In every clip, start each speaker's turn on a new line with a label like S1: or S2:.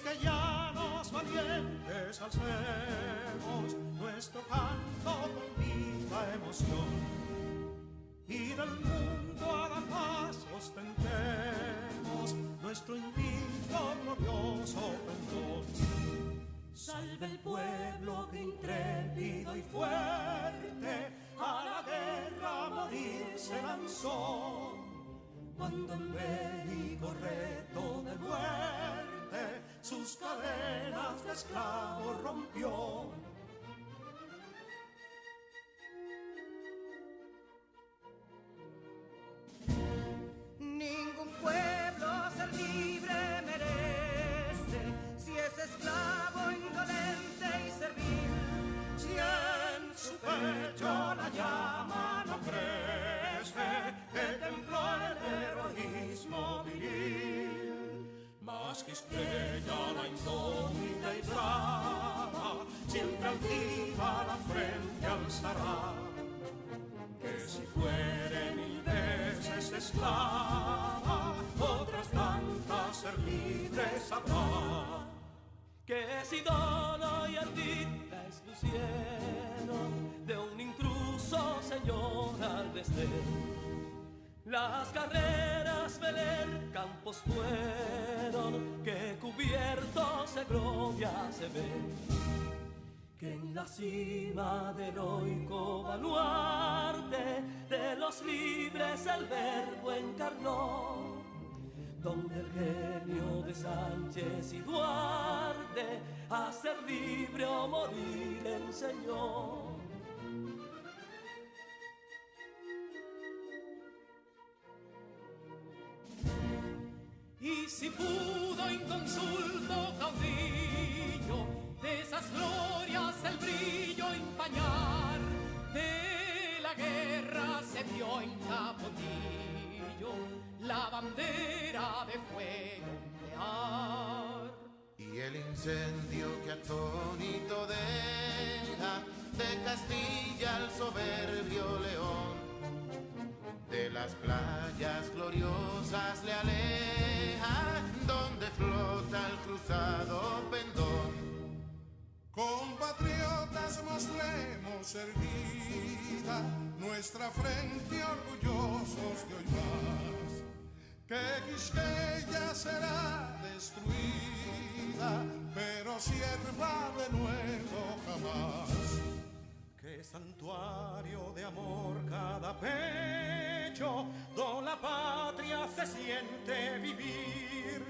S1: que ya los valientes alcemos nuestro canto con viva emoción, y del mundo a la paz ostentemos nuestro invicto glorioso pendón. Salve el pueblo que intrépido y fuerte a la guerra a morir se lanzó, cuando en bélico reto de muerte sus cadenas de esclavos rompió.
S2: Ningún pueblo ser libre merece si es esclavo, indolente y servil.
S1: Si en su pecho la llama no crece, que templó el heroísmo viril, más que estrella la indómita y brava, siempre altiva la frente alzará, que si fuere mil veces esclava, otras tantas ser libres habrá.
S3: Que si Dona y Ardita lucieron de un intruso señor al desdén. Las carreras veler campos fueron, que cubiertos de gloria se ven. Que en la cima del heroico baluarte de los libres el verbo encarnó, donde el genio de Sánchez y Duarte a ser libre o morir enseñó. Y si pudo inconsulto caudillo de esas glorias el brillo empañar, de la guerra se vio en Capotillo la bandera de fuego ondear.
S4: Y el incendio que atónito deja de Castilla al soberbio león, de las playas gloriosas le aleja, donde flota el cruzado pendón.
S5: Compatriotas, mostremos erguida nuestra frente orgullosos de hoy más, que Quisqueya será destruida, pero sierva de nuevo jamás.
S1: Que santuario de amor cada pecho, donde la patria se siente vivir,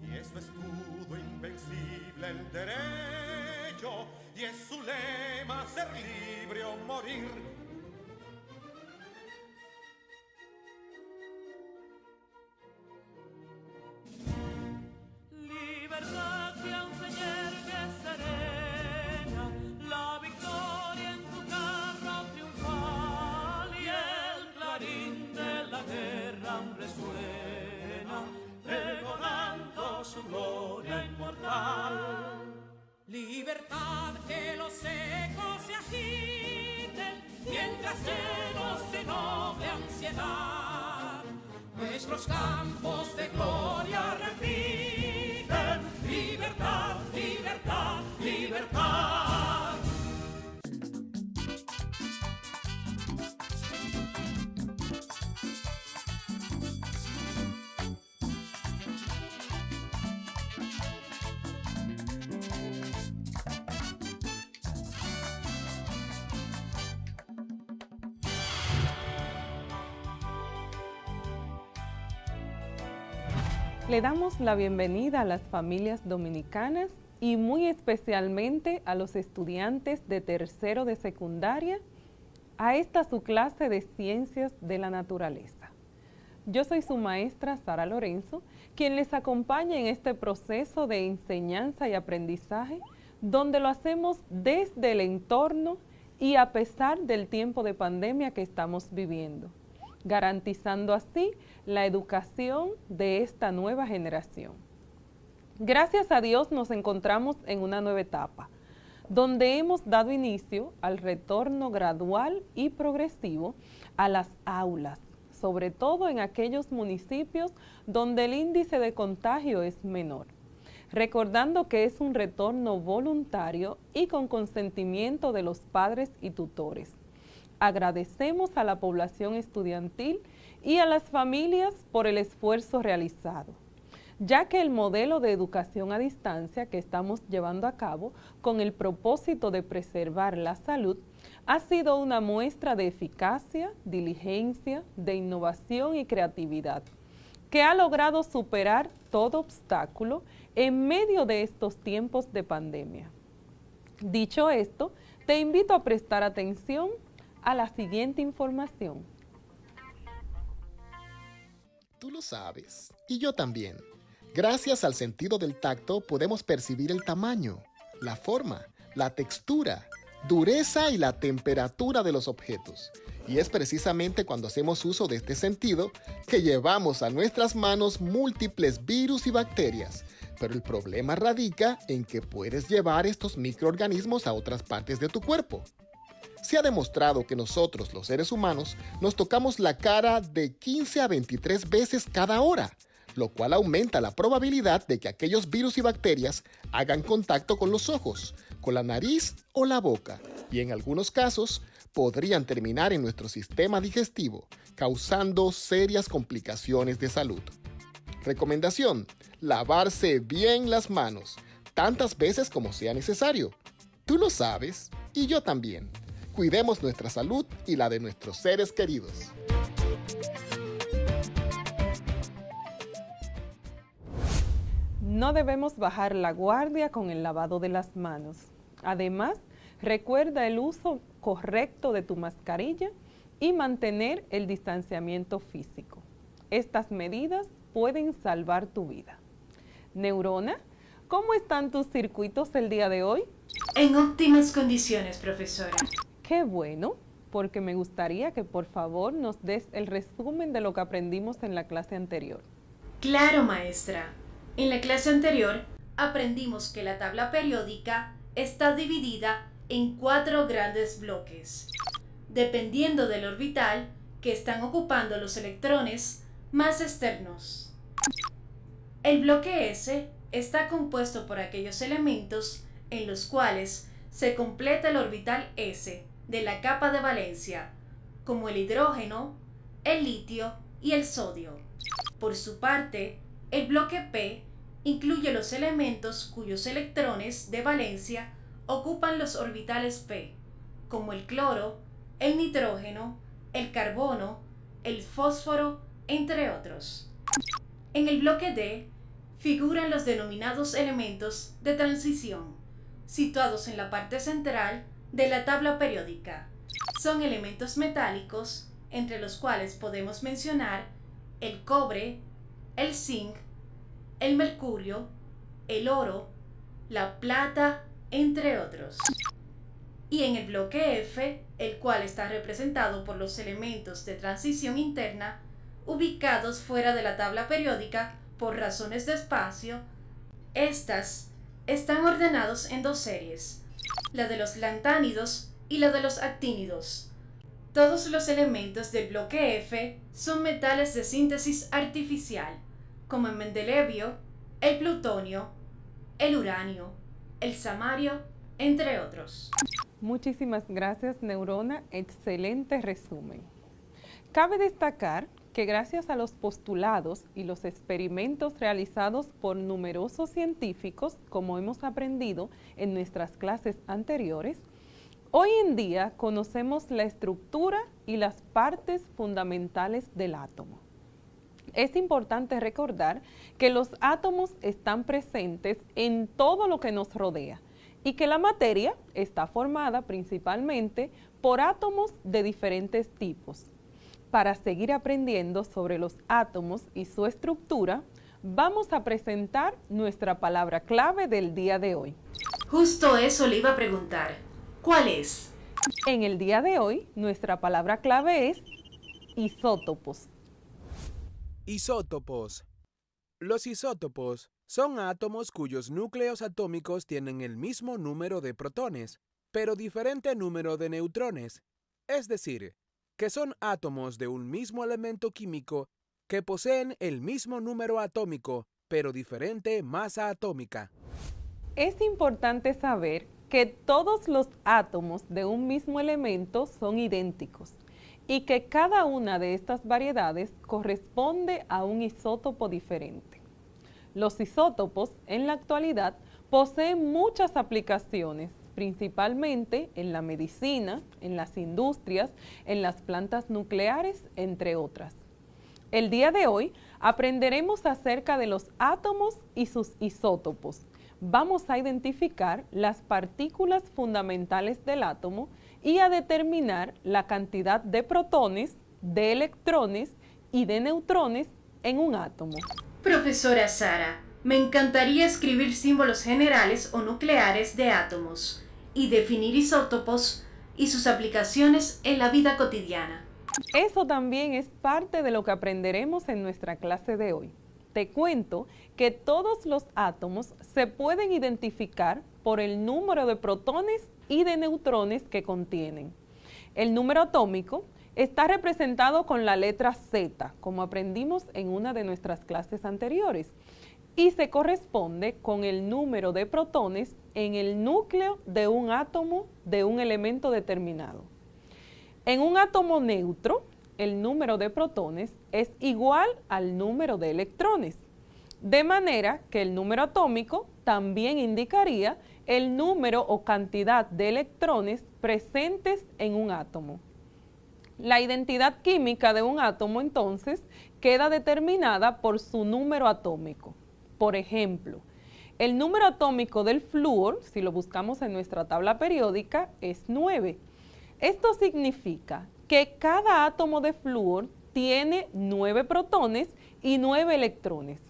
S1: y es su escudo invencible el derecho, y es su lema ser libre o morir.
S3: Libertad que aún se yergue serena, la victoria en su carro triunfal, y el clarín de la guerra aún resuena, pregonando su gloria inmortal.
S2: Libertad, que los ecos se agiten mientras llenos de noble ansiedad nuestros campos de gloria repiten. Libertad, libertad, libertad.
S6: Le damos la bienvenida a las familias dominicanas y muy especialmente a los estudiantes de tercero de secundaria a esta su clase de Ciencias de la Naturaleza. Yo soy su maestra Sara Lorenzo, quien les acompaña en este proceso de enseñanza y aprendizaje, donde lo hacemos desde el entorno y a pesar del tiempo de pandemia que estamos viviendo, garantizando así la educación de esta nueva generación. Gracias a Dios nos encontramos en una nueva etapa, donde hemos dado inicio al retorno gradual y progresivo a las aulas, sobre todo en aquellos municipios donde el índice de contagio es menor. recordando que es un retorno voluntario y con consentimiento de los padres y tutores. Agradecemos a la población estudiantil y a las familias por el esfuerzo realizado, ya que el modelo de educación a distancia que estamos llevando a cabo con el propósito de preservar la salud ha sido una muestra de eficacia, diligencia, de innovación y creatividad, que ha logrado superar todo obstáculo en medio de estos tiempos de pandemia. Dicho esto, te invito a prestar atención a la siguiente información.
S7: Tú lo sabes, y yo también. Gracias al sentido del tacto podemos percibir el tamaño, la forma, la textura, dureza y la temperatura de los objetos. Y es precisamente cuando hacemos uso de este sentido que llevamos a nuestras manos múltiples virus y bacterias. Pero el problema radica en que puedes llevar estos microorganismos a otras partes de tu cuerpo. Se ha demostrado que nosotros, los seres humanos, nos tocamos la cara de 15 a 23 veces cada hora, lo cual aumenta la probabilidad de que aquellos virus y bacterias hagan contacto con los ojos, con la nariz o la boca, y en algunos casos podrían terminar en nuestro sistema digestivo, causando serias complicaciones de salud. Recomendación: lavarse bien las manos, tantas veces como sea necesario. Tú lo sabes, y yo también. Cuidemos nuestra salud y la de nuestros seres queridos.
S6: No debemos bajar la guardia con el lavado de las manos. Además, recuerda el uso correcto de tu mascarilla y mantener el distanciamiento físico. Estas medidas pueden salvar tu vida. Neurona, ¿cómo están tus circuitos el día de hoy?
S8: En óptimas condiciones, profesora.
S6: Qué bueno, porque me gustaría que por favor nos des el resumen de lo que aprendimos en la clase anterior.
S8: Claro, maestra. En la clase anterior aprendimos que la tabla periódica está dividida en 4 grandes bloques, dependiendo del orbital que están ocupando los electrones más externos. El bloque S está compuesto por aquellos elementos en los cuales se completa el orbital S de la capa de valencia, como el hidrógeno, el litio y el sodio. Por su parte, el bloque P incluye los elementos cuyos electrones de valencia ocupan los orbitales P, como el cloro, el nitrógeno, el carbono, el fósforo, entre otros. En el bloque D figuran los denominados elementos de transición, situados en la parte central de la tabla periódica. Son elementos metálicos, entre los cuales podemos mencionar el cobre, el zinc, el mercurio, el oro, la plata, entre otros. Y en el bloque F, el cual está representado por los elementos de transición interna, ubicados fuera de la tabla periódica por razones de espacio, estas están ordenados en 2 series, la de los lantánidos y la de los actínidos. Todos los elementos del bloque F son metales de síntesis artificial, como el mendelevio, el plutonio, el uranio, el samario, entre otros.
S6: Muchísimas gracias, Neurona. Excelente resumen. Cabe destacar que gracias a los postulados y los experimentos realizados por numerosos científicos, como hemos aprendido en nuestras clases anteriores, hoy en día conocemos la estructura y las partes fundamentales del átomo. Es importante recordar que los átomos están presentes en todo lo que nos rodea y que la materia está formada principalmente por átomos de diferentes tipos. Para seguir aprendiendo sobre los átomos y su estructura, vamos a presentar nuestra palabra clave del día de hoy.
S8: Justo eso le iba a preguntar. ¿Cuál es?
S6: En el día de hoy, nuestra palabra clave es isótopos.
S9: Isótopos. Los isótopos son átomos cuyos núcleos atómicos tienen el mismo número de protones, pero diferente número de neutrones. Es decir, que son átomos de un mismo elemento químico que poseen el mismo número atómico, pero diferente masa atómica.
S6: Es importante saber que todos los átomos de un mismo elemento son idénticos y que cada una de estas variedades corresponde a un isótopo diferente. Los isótopos en la actualidad poseen muchas aplicaciones, principalmente en la medicina, en las industrias, en las plantas nucleares, entre otras. El día de hoy aprenderemos acerca de los átomos y sus isótopos. Vamos a identificar las partículas fundamentales del átomo y a determinar la cantidad de protones, de electrones y de neutrones en un átomo.
S8: Profesora Sara, me encantaría escribir símbolos generales o nucleares de átomos y definir isótopos y sus aplicaciones en la vida cotidiana.
S6: Eso también es parte de lo que aprenderemos en nuestra clase de hoy. Te cuento que todos los átomos se pueden identificar por el número de protones y de neutrones que contienen. El número atómico está representado con la letra Z, como aprendimos en una de nuestras clases anteriores, y se corresponde con el número de protones en el núcleo de un átomo de un elemento determinado. En un átomo neutro, el número de protones es igual al número de electrones, de manera que el número atómico también indicaría el número o cantidad de electrones presentes en un átomo. La identidad química de un átomo, entonces, queda determinada por su número atómico. Por ejemplo, el número atómico del flúor, si lo buscamos en nuestra tabla periódica, es 9. Esto significa que cada átomo de flúor tiene 9 protones y 9 electrones.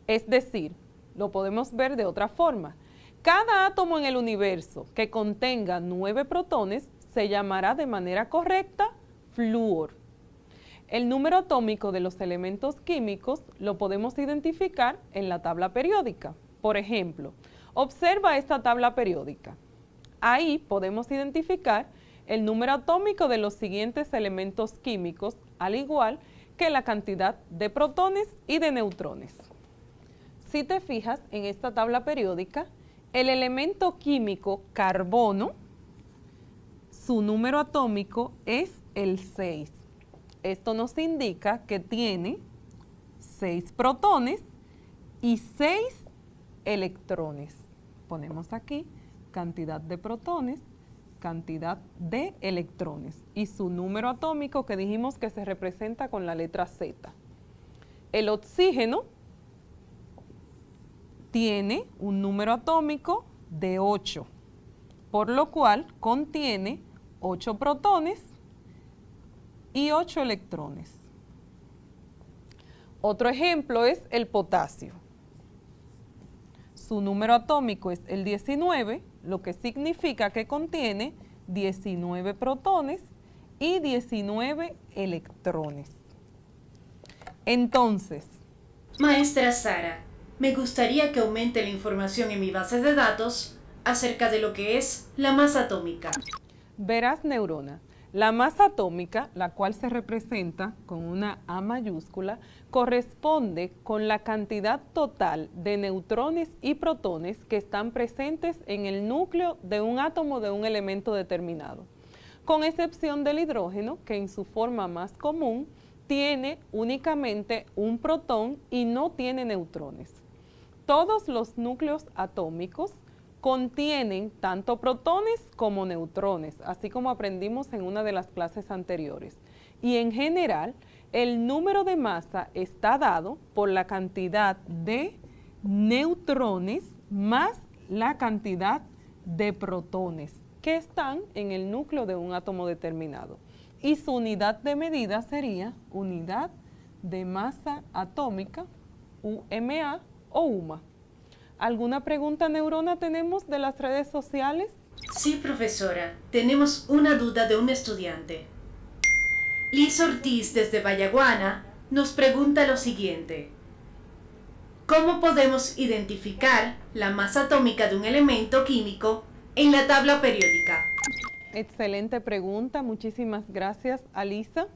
S6: Es decir, lo podemos ver de otra forma. Cada átomo en el universo que contenga 9 protones se llamará de manera correcta flúor. El número atómico de los elementos químicos lo podemos identificar en la tabla periódica. Por ejemplo, observa esta tabla periódica. Ahí podemos identificar el número atómico de los siguientes elementos químicos, al igual que la cantidad de protones y de neutrones. Si te fijas en esta tabla periódica, el elemento químico carbono, su número atómico es el 6. Esto nos indica que tiene 6 protones y 6 electrones. Ponemos aquí cantidad de protones, cantidad de electrones y su número atómico que dijimos que se representa con la letra Z. El oxígeno tiene un número atómico de 8, por lo cual contiene 8 protones y 8 electrones. Otro ejemplo es el potasio. Su número atómico es el 19, lo que significa que contiene 19 protones y 19 electrones. Entonces,
S8: Maestra Sara, me gustaría que aumente la información en mi base de datos acerca de lo que es la masa atómica.
S6: verás, neurona, la masa atómica, la cual se representa con una A mayúscula, corresponde con la cantidad total de neutrones y protones que están presentes en el núcleo de un átomo de un elemento determinado, con excepción del hidrógeno, que en su forma más común tiene únicamente un protón y no tiene neutrones. Todos los núcleos atómicos contienen tanto protones como neutrones, así como aprendimos en una de las clases anteriores. Y en general, el número de masa está dado por la cantidad de neutrones más la cantidad de protones que están en el núcleo de un átomo determinado. Y su unidad de medida sería unidad de masa atómica, UMA o UMA. ¿Alguna pregunta, neurona, tenemos de las redes sociales?
S8: Sí, profesora. Tenemos una duda de un estudiante. Liz Ortiz, desde Vallaguana, nos pregunta lo siguiente. ¿Cómo podemos identificar la masa atómica de un elemento químico en la tabla periódica?
S6: Excelente pregunta. Muchísimas gracias, Alisa.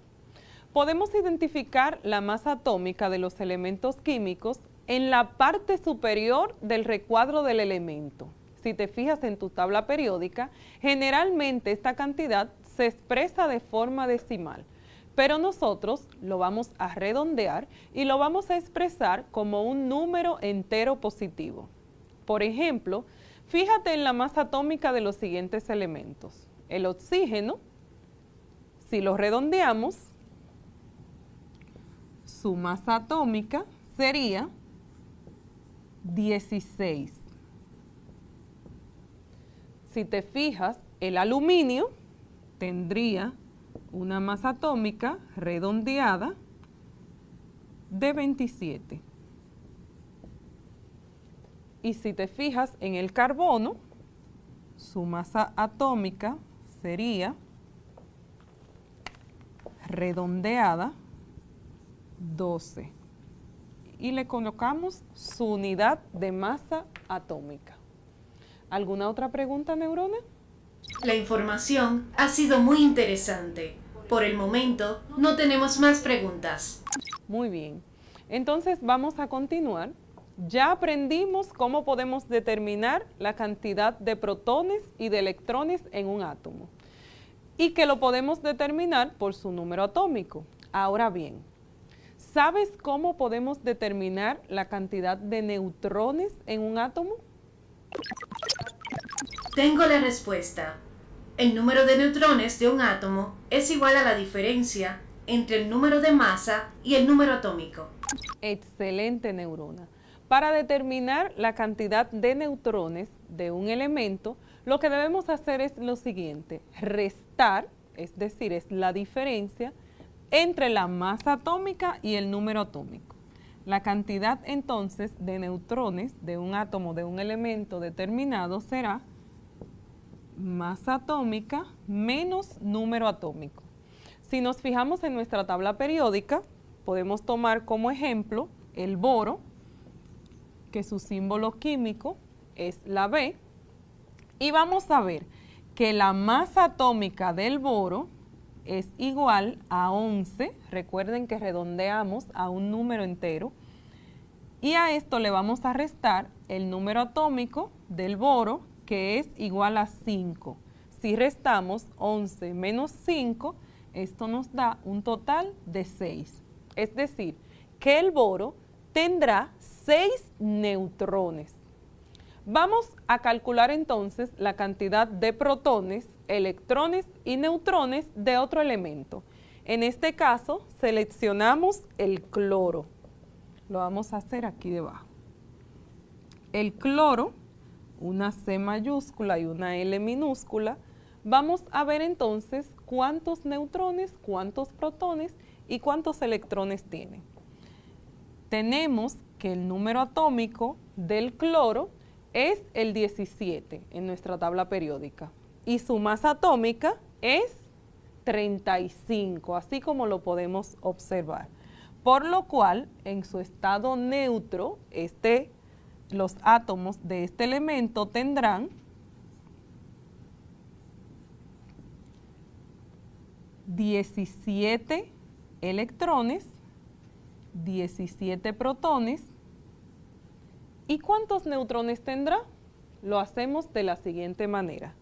S6: Podemos identificar la masa atómica de los elementos químicos en la parte superior del recuadro del elemento. Si te fijas en tu tabla periódica, generalmente esta cantidad se expresa de forma decimal, pero nosotros lo vamos a redondear y lo vamos a expresar como un número entero positivo. Por ejemplo, fíjate en la masa atómica de los siguientes elementos. El oxígeno, si lo redondeamos, su masa atómica sería 16. Si te fijas, el aluminio tendría una masa atómica redondeada de 27. Y si te fijas en el carbono, su masa atómica sería redondeada 12. Y le colocamos su unidad de masa atómica. ¿Alguna otra pregunta, Neurona?
S8: La información ha sido muy interesante. Por el momento, no tenemos más preguntas.
S6: Muy bien. Entonces vamos a continuar. Ya aprendimos cómo podemos determinar la cantidad de protones y de electrones en un átomo. Y que lo podemos determinar por su número atómico. Ahora bien, ¿sabes cómo podemos determinar la cantidad de neutrones en un átomo?
S8: Tengo la respuesta. El número de neutrones de un átomo es igual a la diferencia entre el número de masa y el número atómico.
S6: Excelente, Neurona. Para determinar la cantidad de neutrones de un elemento, lo que debemos hacer es lo siguiente: restar, es decir, es la diferencia entre la masa atómica y el número atómico. La cantidad entonces de neutrones de un átomo de un elemento determinado será masa atómica menos número atómico. Si nos fijamos en nuestra tabla periódica, podemos tomar como ejemplo el boro, que su símbolo químico es la B, y vamos a ver que la masa atómica del boro es igual a 11, recuerden que redondeamos a un número entero, y a esto le vamos a restar el número atómico del boro, que es igual a 5. Si restamos 11 menos 5, esto nos da un total de 6. Es decir, que el boro tendrá 6 neutrones. Vamos a calcular entonces la cantidad de protones, electrones y neutrones de otro elemento. En este caso, seleccionamos el cloro. Lo vamos a hacer aquí debajo. El cloro, una C mayúscula y una L minúscula, vamos a ver entonces cuántos neutrones, cuántos protones y cuántos electrones tiene. Tenemos que el número atómico del cloro es el 17 en nuestra tabla periódica y su masa atómica es 35, así como lo podemos observar. Por lo cual, en su estado neutro, los átomos de este elemento tendrán 17 electrones, 17 protones. ¿Y cuántos neutrones tendrá? Lo hacemos de la siguiente manera.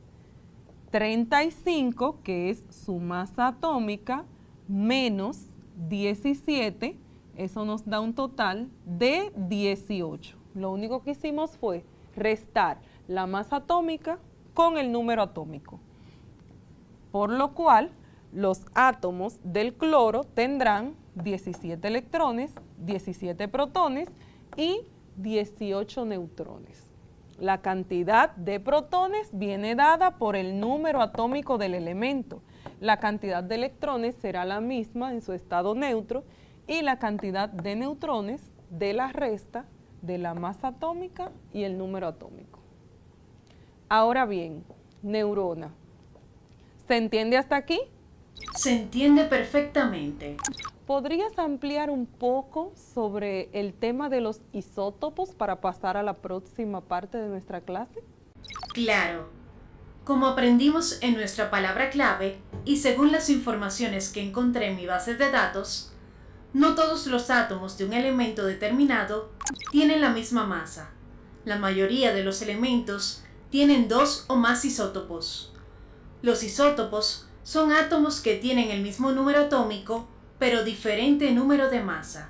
S6: 35, que es su masa atómica, menos 17, eso nos da un total de 18. Lo único que hicimos fue restar la masa atómica con el número atómico. Por lo cual, los átomos del cloro tendrán 17 electrones, 17 protones y 18 neutrones. La cantidad de protones viene dada por el número atómico del elemento. La cantidad de electrones será la misma en su estado neutro y la cantidad de neutrones de la resta de la masa atómica y el número atómico. Ahora bien, neurona, ¿se entiende hasta aquí?
S8: Se entiende perfectamente.
S6: ¿Podrías ampliar un poco sobre el tema de los isótopos para pasar a la próxima parte de nuestra clase?
S8: Claro. Como aprendimos en nuestra palabra clave y según las informaciones que encontré en mi base de datos, No todos los átomos de un elemento determinado tienen la misma masa. La mayoría de los elementos tienen 2 o más isótopos. Los isótopos son átomos que tienen el mismo número atómico, pero diferente número de masa.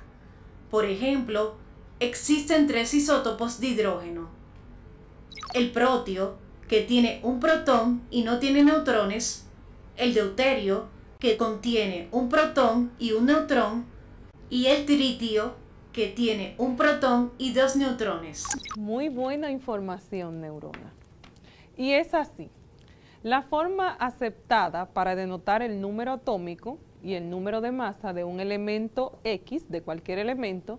S8: Por ejemplo, existen 3 isótopos de hidrógeno. El protio, que tiene un protón y no tiene neutrones, el deuterio, que contiene un protón y un neutrón, y el tritio, que tiene un protón y 2 neutrones.
S6: Muy buena información, Neurona. Y es así. La forma aceptada para denotar el número atómico y el número de masa de un elemento X, de cualquier elemento,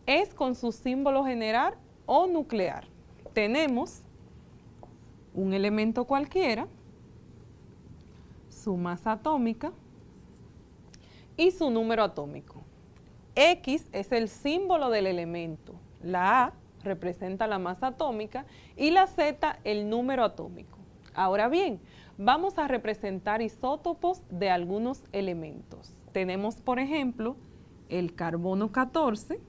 S6: es con su símbolo general o nuclear. Tenemos un elemento cualquiera, su masa atómica y su número atómico. X es el símbolo del elemento, la A representa la masa atómica y la Z el número atómico. Ahora bien, vamos a representar isótopos de algunos elementos. Tenemos, por ejemplo, el carbono 14,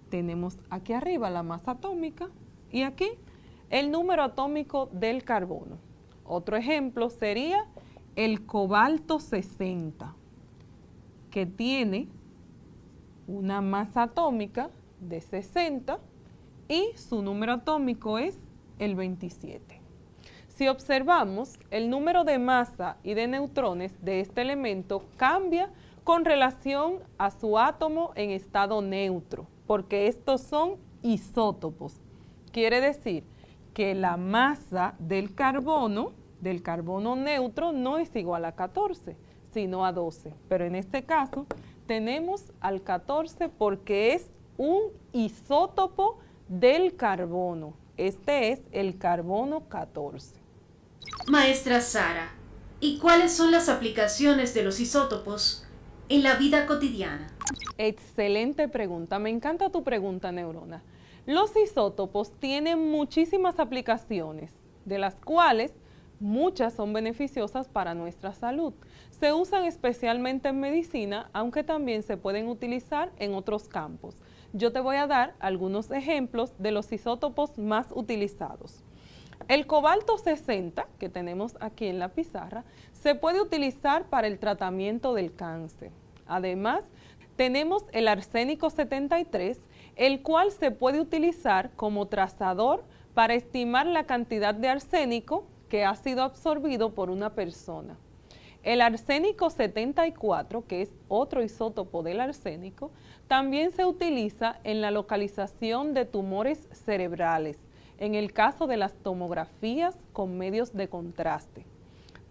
S6: tenemos aquí arriba la masa atómica y aquí el número atómico del carbono. Otro ejemplo sería el cobalto 60, que tiene una masa atómica de 60 y su número atómico es el 27. Si observamos, el número de masa y de neutrones de este elemento cambia con relación a su átomo en estado neutro, porque estos son isótopos. Quiere decir que la masa del carbono neutro, no es igual a 14, sino a 12. Pero en este caso tenemos al 14 porque es un isótopo del carbono. Este es el carbono 14.
S8: Maestra Sara, ¿y cuáles son las aplicaciones de los isótopos en la vida cotidiana?
S6: Excelente pregunta. Me encanta tu pregunta, Neurona. Los isótopos tienen muchísimas aplicaciones, de las cuales muchas son beneficiosas para nuestra salud. Se usan especialmente en medicina, aunque también se pueden utilizar en otros campos. Yo te voy a dar algunos ejemplos de los isótopos más utilizados. El cobalto 60, que tenemos aquí en la pizarra, se puede utilizar para el tratamiento del cáncer. Además, tenemos el arsénico 73, el cual se puede utilizar como trazador para estimar la cantidad de arsénico que ha sido absorbido por una persona. El arsénico 74, que es otro isótopo del arsénico, también se utiliza en la localización de tumores cerebrales, en el caso de las tomografías con medios de contraste.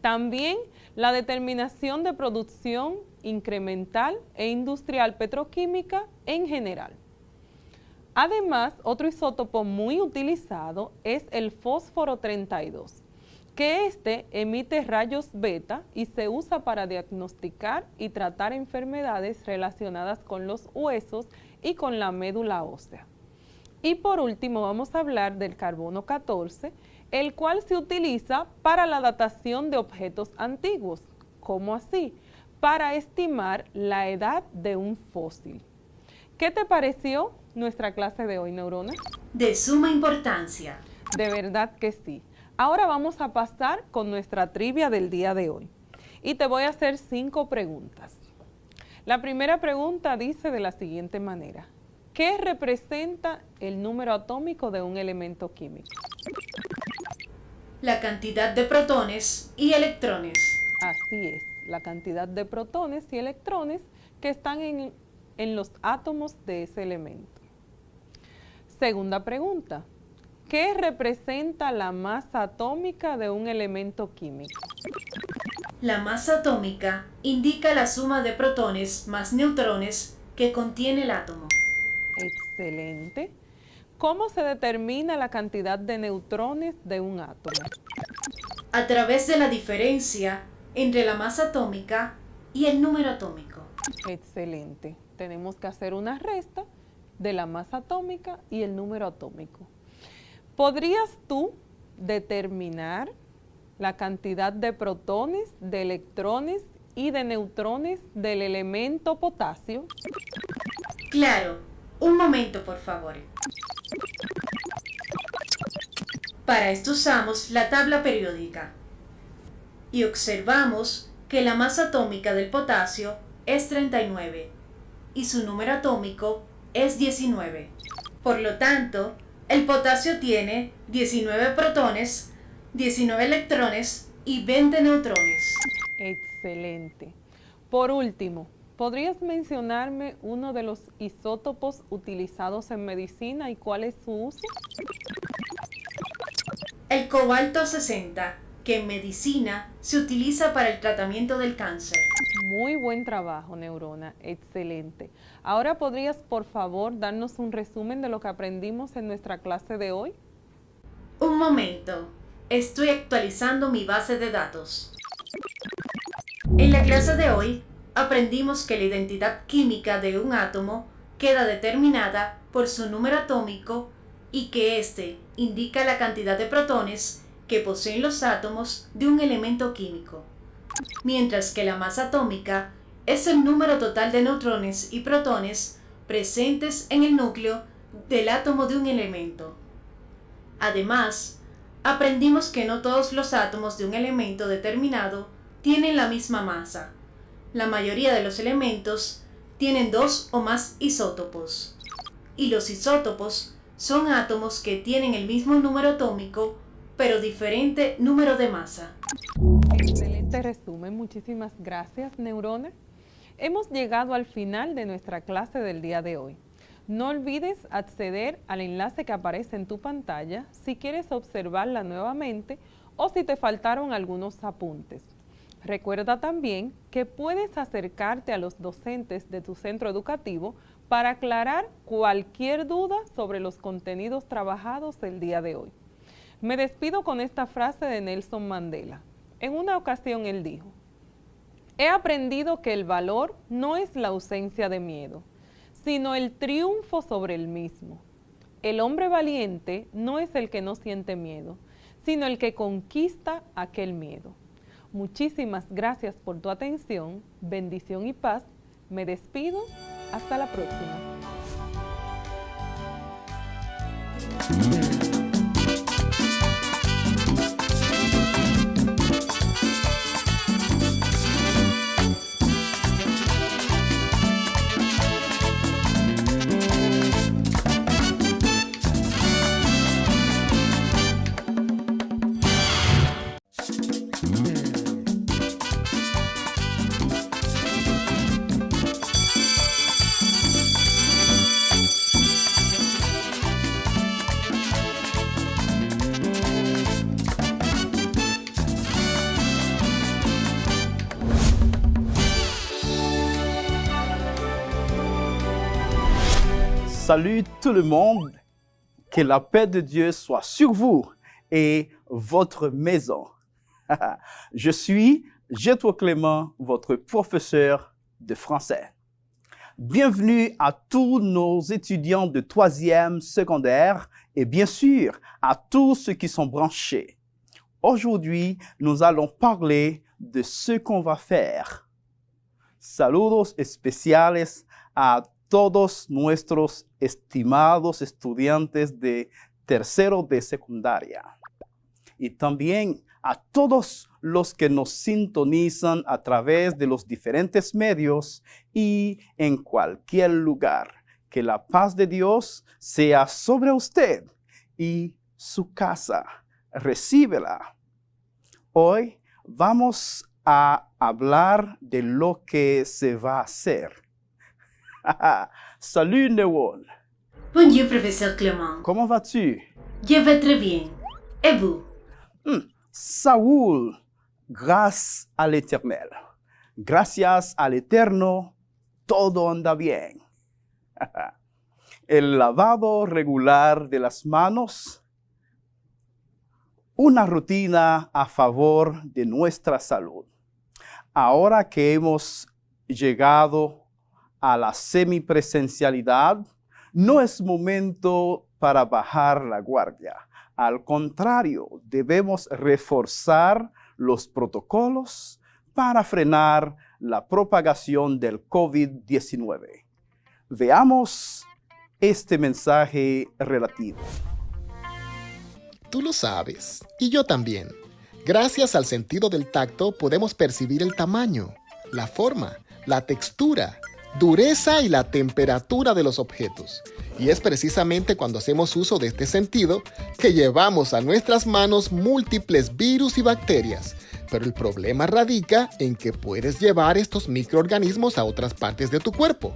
S6: También la determinación de producción incremental e industrial petroquímica en general. Además, otro isótopo muy utilizado es el fósforo 32, que este emite rayos beta y se usa para diagnosticar y tratar enfermedades relacionadas con los huesos y con la médula ósea. Y por último vamos a hablar del carbono 14, el cual se utiliza para la datación de objetos antiguos. ¿Cómo así? Para estimar la edad de un fósil. ¿Qué te pareció nuestra clase de hoy, Neurona?
S8: De suma importancia.
S6: De verdad que sí. Ahora vamos a pasar con nuestra trivia del día de hoy. Y te voy a hacer 5 preguntas. La primera pregunta dice de la siguiente manera: ¿qué representa el número atómico de un elemento químico?
S8: La cantidad de protones y electrones.
S6: Así es, la cantidad de protones y electrones que están en los átomos de ese elemento. Segunda pregunta: ¿qué representa la masa atómica de un elemento químico?
S8: La masa atómica indica la suma de protones más neutrones que contiene el átomo.
S6: Excelente. ¿Cómo se determina la cantidad de neutrones de un átomo?
S8: A través de la diferencia entre la masa atómica y el número atómico.
S6: Excelente. Tenemos que hacer una resta de la masa atómica y el número atómico. ¿Podrías tú determinar la cantidad de protones, de electrones y de neutrones del elemento potasio?
S8: Claro, un momento por favor. Para esto usamos la tabla periódica y observamos que la masa atómica del potasio es 39 y su número atómico es 19. Por lo tanto, el potasio tiene 19 protones, 19 electrones y 20 neutrones.
S6: Excelente. Por último, ¿podrías mencionarme uno de los isótopos utilizados en medicina y cuál es su uso?
S8: El cobalto 60, que en medicina se utiliza para el tratamiento del cáncer.
S6: Muy buen trabajo, Neurona. Excelente. Ahora, ¿podrías, por favor, darnos un resumen de lo que aprendimos en nuestra clase de hoy?
S8: Un momento. Estoy actualizando mi base de datos. En la clase de hoy, aprendimos que la identidad química de un átomo queda determinada por su número atómico y que éste indica la cantidad de protones que poseen los átomos de un elemento químico, mientras que la masa atómica es el número total de neutrones y protones presentes en el núcleo del átomo de un elemento. Además, aprendimos que no todos los átomos de un elemento determinado tienen la misma masa. La mayoría de los elementos tienen 2 o más isótopos, y los isótopos son átomos que tienen el mismo número atómico, pero diferente número de masa.
S6: Excelente resumen, muchísimas gracias, Neurona. Hemos llegado al final de nuestra clase del día de hoy. No olvides acceder al enlace que aparece en tu pantalla si quieres observarla nuevamente o si te faltaron algunos apuntes. Recuerda también que puedes acercarte a los docentes de tu centro educativo para aclarar cualquier duda sobre los contenidos trabajados el día de hoy. Me despido con esta frase de Nelson Mandela. En una ocasión él dijo: he aprendido que el valor no es la ausencia de miedo, sino el triunfo sobre el mismo. El hombre valiente no es el que no siente miedo, sino el que conquista aquel miedo. Muchísimas gracias por tu atención, bendición y paz. Me despido, hasta la próxima.
S10: Salut tout le monde, que la paix de Dieu soit sur vous et votre maison. Je suis Jetro Clément, votre professeur de français. Bienvenue à tous nos étudiants de 3e secondaire et bien sûr à tous ceux qui sont branchés. Aujourd'hui, nous allons parler de ce qu'on va faire. Saludos especiales a todos nuestros estimados estudiantes de tercero de secundaria y también a todos los que nos sintonizan a través de los diferentes medios y en cualquier lugar. Que la paz de Dios sea sobre usted y su casa. Recíbela. Hoy vamos a hablar de lo que se va a hacer. Salut Newon.
S8: Bonjour, professeur Clément.
S10: Comment vas-tu?
S8: Je vais très bien. Et vous?
S10: Saúl, grâce à l'Éternel. Gracias al Eterno, todo anda bien. El lavado regular de las manos, una rutina a favor de nuestra salud. Ahora que hemos llegado a la semipresencialidad, no es momento para bajar la guardia. Al contrario, debemos reforzar los protocolos para frenar la propagación del COVID-19. Veamos este mensaje relativo.
S7: Tú lo sabes, y yo también. Gracias al sentido del tacto podemos percibir el tamaño, la forma, la textura, dureza y la temperatura de los objetos. Y es precisamente cuando hacemos uso de este sentido que llevamos a nuestras manos múltiples virus y bacterias. Pero el problema radica en que puedes llevar estos microorganismos a otras partes de tu cuerpo.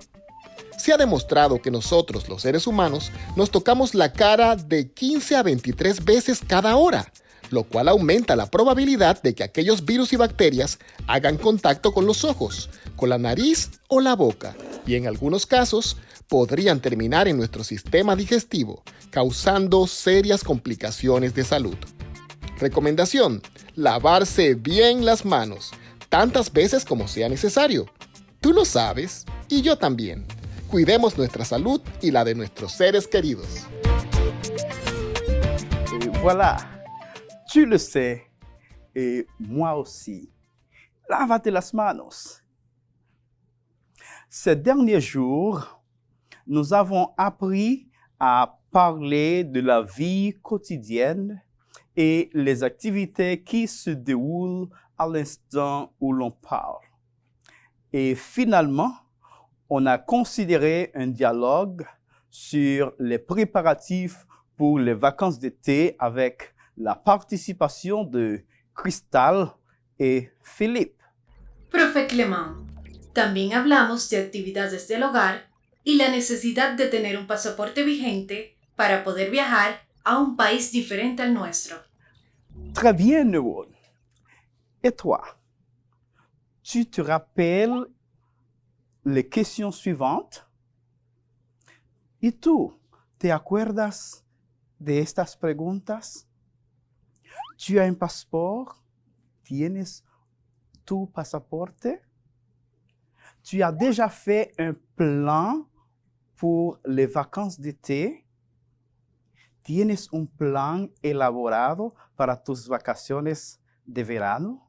S7: Se ha demostrado que nosotros, los seres humanos, nos tocamos la cara de 15 a 23 veces cada hora, lo cual aumenta la probabilidad de que aquellos virus y bacterias hagan contacto con los ojos, con la nariz o la boca, y en algunos casos podrían terminar en nuestro sistema digestivo, causando serias complicaciones de salud. Recomendación: lavarse bien las manos, tantas veces como sea necesario. Tú lo sabes, y yo también. Cuidemos nuestra salud y la de nuestros seres queridos.
S10: Voilà, tu le sais, et moi aussi. Lávate las manos. Ces derniers jours, nous avons appris à parler de la vie quotidienne et les activités qui se déroulent à l'instant où l'on parle. Et finalement, on a considéré un dialogue sur les préparatifs pour les vacances d'été avec la participation de Cristal et Philippe.
S8: Profe Clement, también hablamos de actividades del hogar y la necesidad de tener un pasaporte vigente para poder viajar a un país diferente al nuestro.
S10: Très bien, Neuron. Et toi, tu te rappelles les questions suivantes? ¿Y tú te acuerdas de estas preguntas? ¿Tu as un passeport? ¿Tienes tu pasaporte? ¿Tu as déjà fait un plan pour les vacances d'été? ¿Tienes un plan elaborado para tus vacaciones de verano?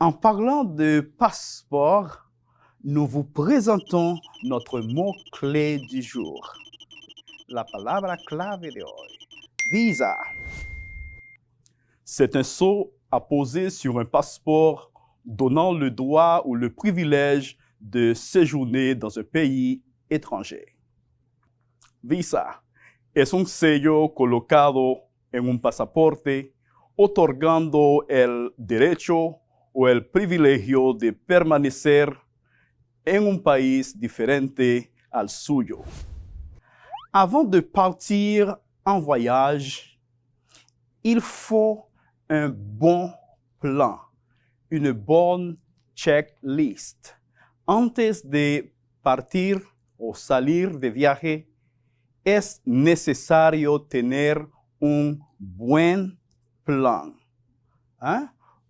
S10: En parlant de passeport, nous vous présentons notre mot-clé du jour. La palabra clave de hoy, visa. C'est un sceau à poser sur un passeport donnant le droit ou le privilège de séjourner dans un pays étranger. Visa es un sello colocado en un pasaporte otorgando el derecho o el privilegio de permanecer en un país diferente al suyo. Avant de partir en voyage, il faut un bon plan, une bonne checklist. Antes de partir o salir de viaje, es necesario tener un buen plan.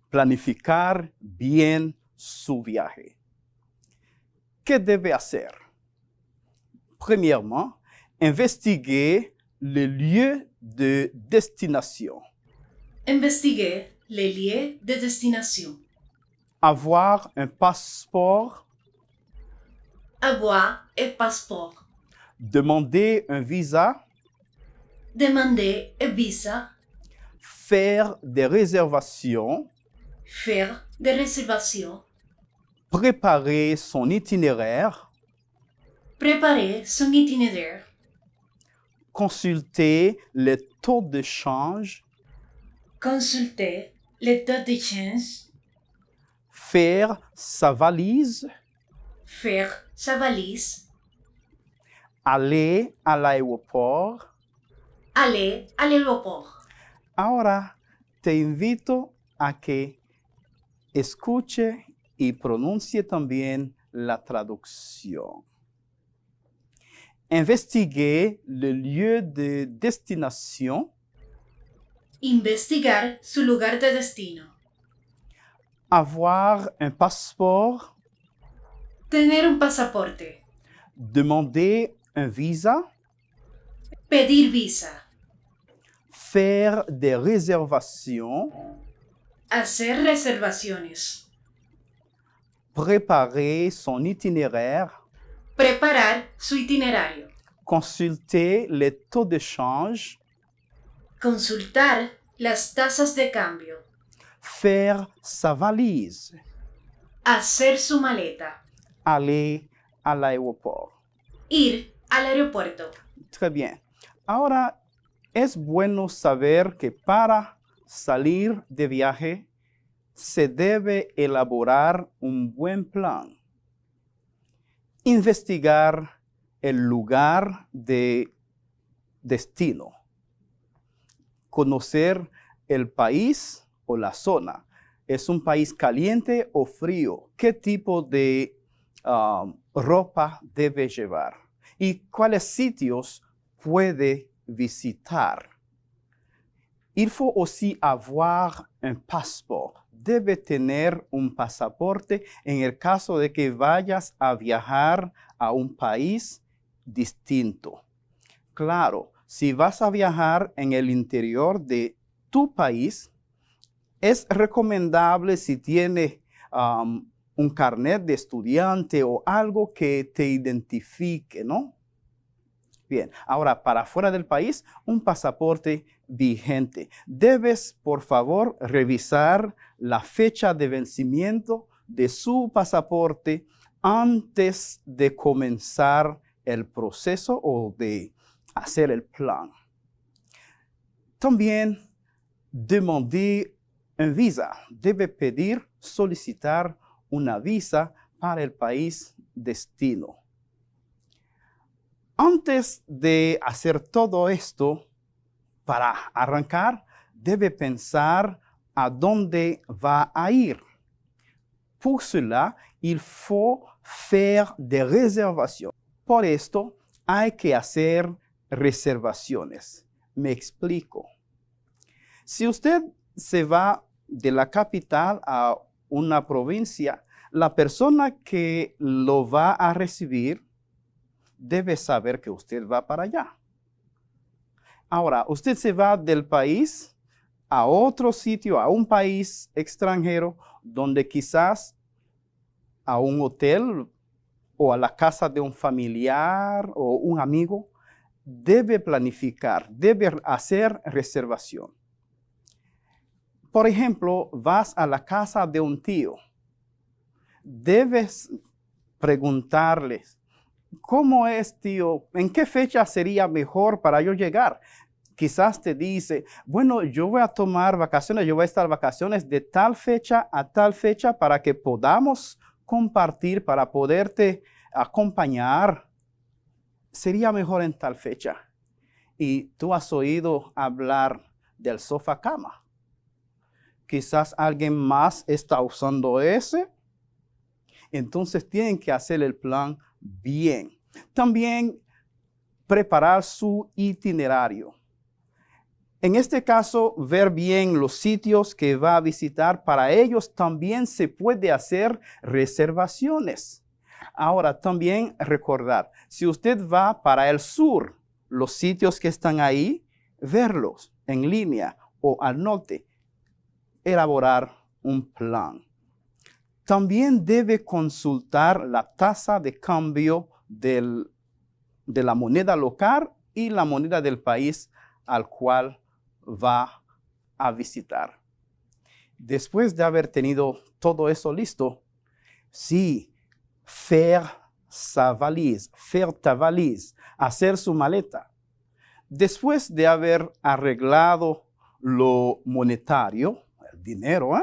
S10: Planificar bien su viaje. ¿Qué debe hacer? Premièrement, investiguer le lieu de destination.
S8: Investiguer les lieux de destination.
S10: Avoir un passeport.
S8: Avoir un passeport.
S10: Demander un visa.
S8: Demander un visa.
S10: Faire des réservations.
S8: Faire des réservations.
S10: Préparer son itinéraire.
S8: Préparer son itinéraire.
S10: Consulter les taux de change.
S8: Consulter les taux de change.
S10: Faire sa valise.
S8: Faire sa valise.
S10: Aller à l'aéroport.
S8: Aller à l'aéroport.
S10: Ahora te invito a que escuche y pronuncie también la traducción. Investiguer le lieu de destination.
S8: Investigar su lugar de destino.
S10: Avoir un passeport.
S8: Tener un pasaporte.
S10: Demander un visa.
S8: Pedir visa.
S10: Faire des réservations.
S8: Hacer reservaciones.
S10: Préparer son itinéraire.
S8: Preparar su itinerario.
S10: Consulter les taux de change.
S8: Consultar las tasas de cambio.
S10: Faire sa valise.
S8: Hacer su maleta.
S10: Aller à l'aéroport.
S8: Ir al aeropuerto.
S10: Très bien. Ahora, es bueno saber que para salir de viaje se debe elaborar un buen plan. Investigar el lugar de destino. Conocer el país o la zona. ¿Es un país caliente o frío? ¿Qué tipo de ropa debe llevar? ¿Y cuáles sitios puede visitar? Il faut aussi avoir un passeport. Debe tener un pasaporte en el caso de que vayas a viajar a un país distinto. Claro, si vas a viajar en el interior de tu país, es recomendable si tienes un carnet de estudiante o algo que te identifique, ¿no? Bien, ahora para fuera del país, un pasaporte vigente. Debes, por favor, revisar la fecha de vencimiento de su pasaporte antes de comenzar el proceso o de hacer el plan. También demander un visa. Debe pedir, solicitar una visa para el país destino. Antes de hacer todo esto, para arrancar, debe pensar a dónde va a ir. Pour cela, il faut faire des réservations. Por esto, hay que hacer reservaciones. Me explico. Si usted se va de la capital a una provincia, la persona que lo va a recibir debe saber que usted va para allá. Ahora, usted se va del país a otro sitio, a un país extranjero, donde quizás a un hotel o a la casa de un familiar o un amigo, debe planificar, debe hacer reservación. Por ejemplo, vas a la casa de un tío. Debes preguntarles, ¿cómo es, tío? ¿En qué fecha sería mejor para yo llegar? Quizás te dice, bueno, yo voy a tomar vacaciones, yo voy a estar vacaciones de tal fecha a tal fecha para que podamos compartir, para poderte acompañar. Sería mejor en tal fecha. Y tú has oído hablar del sofá cama. Quizás alguien más está usando ese. Entonces tienen que hacer el plan bien. También preparar su itinerario. En este caso, ver bien los sitios que va a visitar. Para ellos también se puede hacer reservaciones. Ahora, también recordar, si usted va para el sur, los sitios que están ahí, verlos en línea o al norte, elaborar un plan. También debe consultar la tasa de cambio de la moneda local y la moneda del país al cual va a visitar. Después de haber tenido todo eso listo, sí, faire sa valise, faire ta valise, hacer su maleta. Después de haber arreglado lo monetario, el dinero,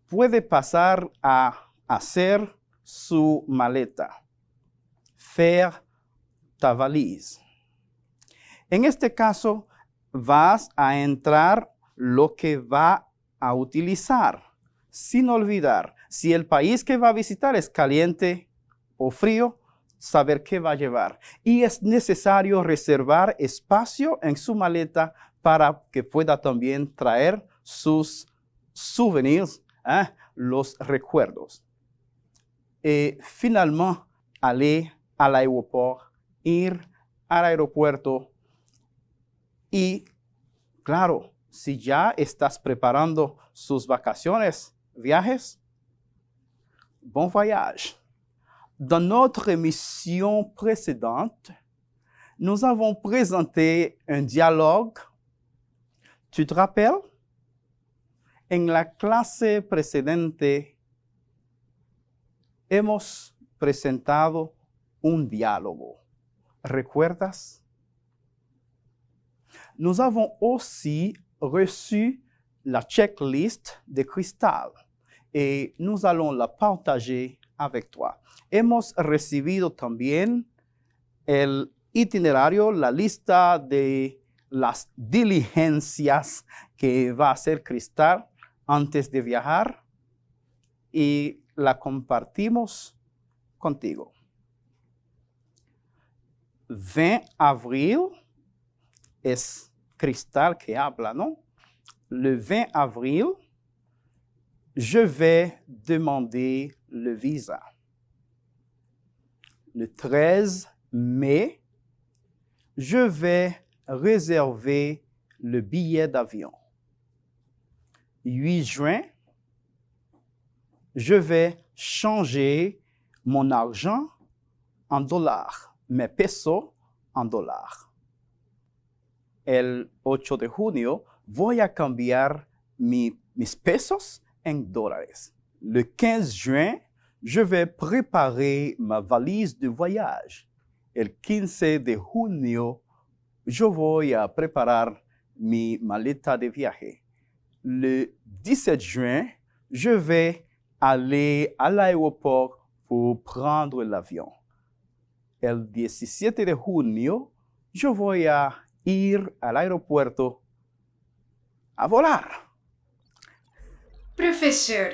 S10: puede pasar a hacer su maleta. Faire ta valise. En este caso, vas a entrar lo que va a utilizar, sin olvidar, si el país que va a visitar es caliente o frío, saber qué va a llevar. Y es necesario reservar espacio en su maleta para que pueda también traer sus souvenirs, los recuerdos. Finalmente, aller al aeroport, ir al aeropuerto y, claro, si ya estás preparando sus vacaciones, viajes, bon voyage. Dans notre émission précédente, nous avons présenté un dialogue. ¿Tu te rappelles? En la clase precedente hemos presentado un diálogo. ¿Recuerdas? Nous avons aussi reçu la checklist de Cristal et nous allons la partager avec toi. Hemos recibido también el itinerario, la lista de las diligencias que va a hacer Cristal antes de viajar y la compartimos contigo. 20 avril es Cristal que habla, ¿no? Le 20 avril, je vais demander le visa. Le 13 mai, je vais réserver le billet d'avion. 8 juin, je vais changer mon argent en dollars, mes pesos en dollars. El 8 de junio, voy a cambiar mis pesos en dólares. Le 15 juin, je vais préparer ma valise de voyage. El 15 de junio, je voy a preparar mi maleta de viaje. Le 17 juin, je vais aller à l'aéroport pour prendre l'avion. El 17 de junio, je voy a ir al aeropuerto a volar.
S8: Profesor,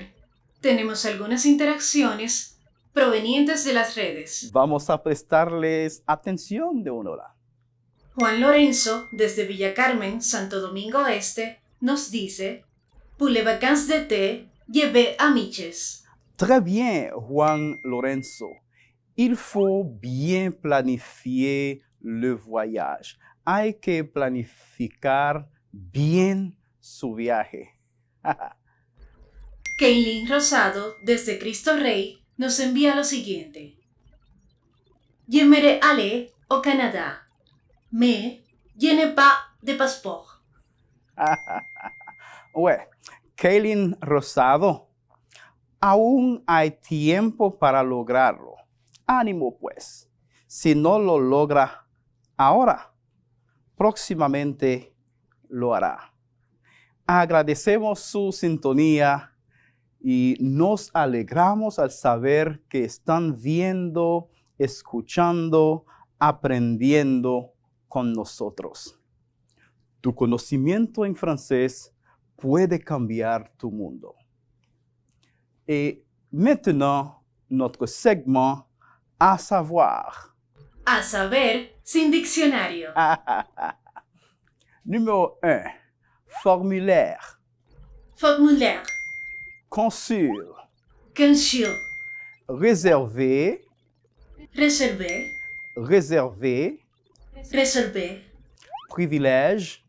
S8: tenemos algunas interacciones provenientes de las redes.
S10: Vamos a prestarles atención de una hora.
S8: Juan Lorenzo, desde Villa Carmen, Santo Domingo Este, nos dice: Pour les vacances d'été, je vais à Miches.
S10: Très bien, Juan Lorenzo. Il faut bien planifier le voyage. Hay que planificar bien su viaje.
S8: Keilin Rosado, desde Cristo Rey, nos envía lo siguiente: J'aimerais aller au Canada, mais je n'ai pas de passeport.
S10: Ouais, Keilin Rosado, aún hay tiempo para lograrlo. Ánimo pues. Si no lo logra ahora, próximamente lo hará. Agradecemos su sintonía y nos alegramos al saber que están viendo, escuchando, aprendiendo con nosotros. Tu conocimiento en francés puede cambiar tu mundo. Et maintenant, notre segment à savoir.
S8: A saber, sin diccionario.
S10: Numéro 1. Formulaire.
S8: Formulaire.
S10: Consul.
S8: Consul.
S10: Réservé.
S8: Réservé.
S10: Réservé.
S8: Réservé.
S10: Privilège.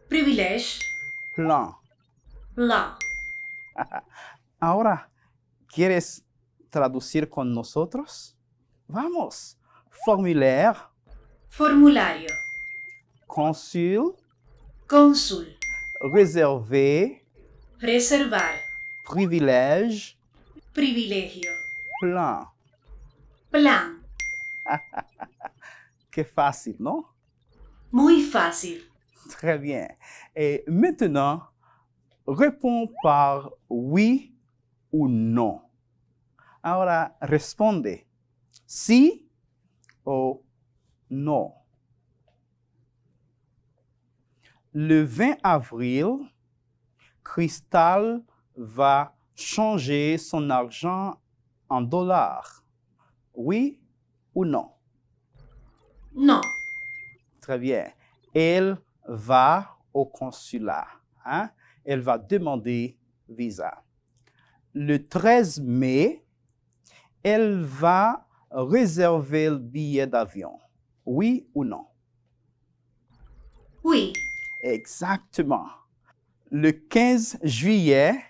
S8: Privilège.
S10: Plan.
S8: Plan.
S10: Ahora, ¿quieres traducir con nosotros? Vamos. Formulaire.
S8: Formulario.
S10: Consul.
S8: Cónsul.
S10: Réservé.
S8: Reservar.
S10: Privilège.
S8: Privilegio.
S10: Plan.
S8: Plan.
S10: Qué fácil, ¿no?
S8: Muy fácil.
S10: Très bien. Et maintenant, réponds par oui ou non. Ahora responde sí o no. Le 20 avril, Cristal va changer son argent en dollars. Oui ou non?
S8: No.
S10: Très bien. Elle va au consulat. Hein? Elle va demander visa. Le 13 mai, elle va réserver le billet d'avion. Oui ou non?
S8: Oui.
S10: Exactement. le 15 juillet,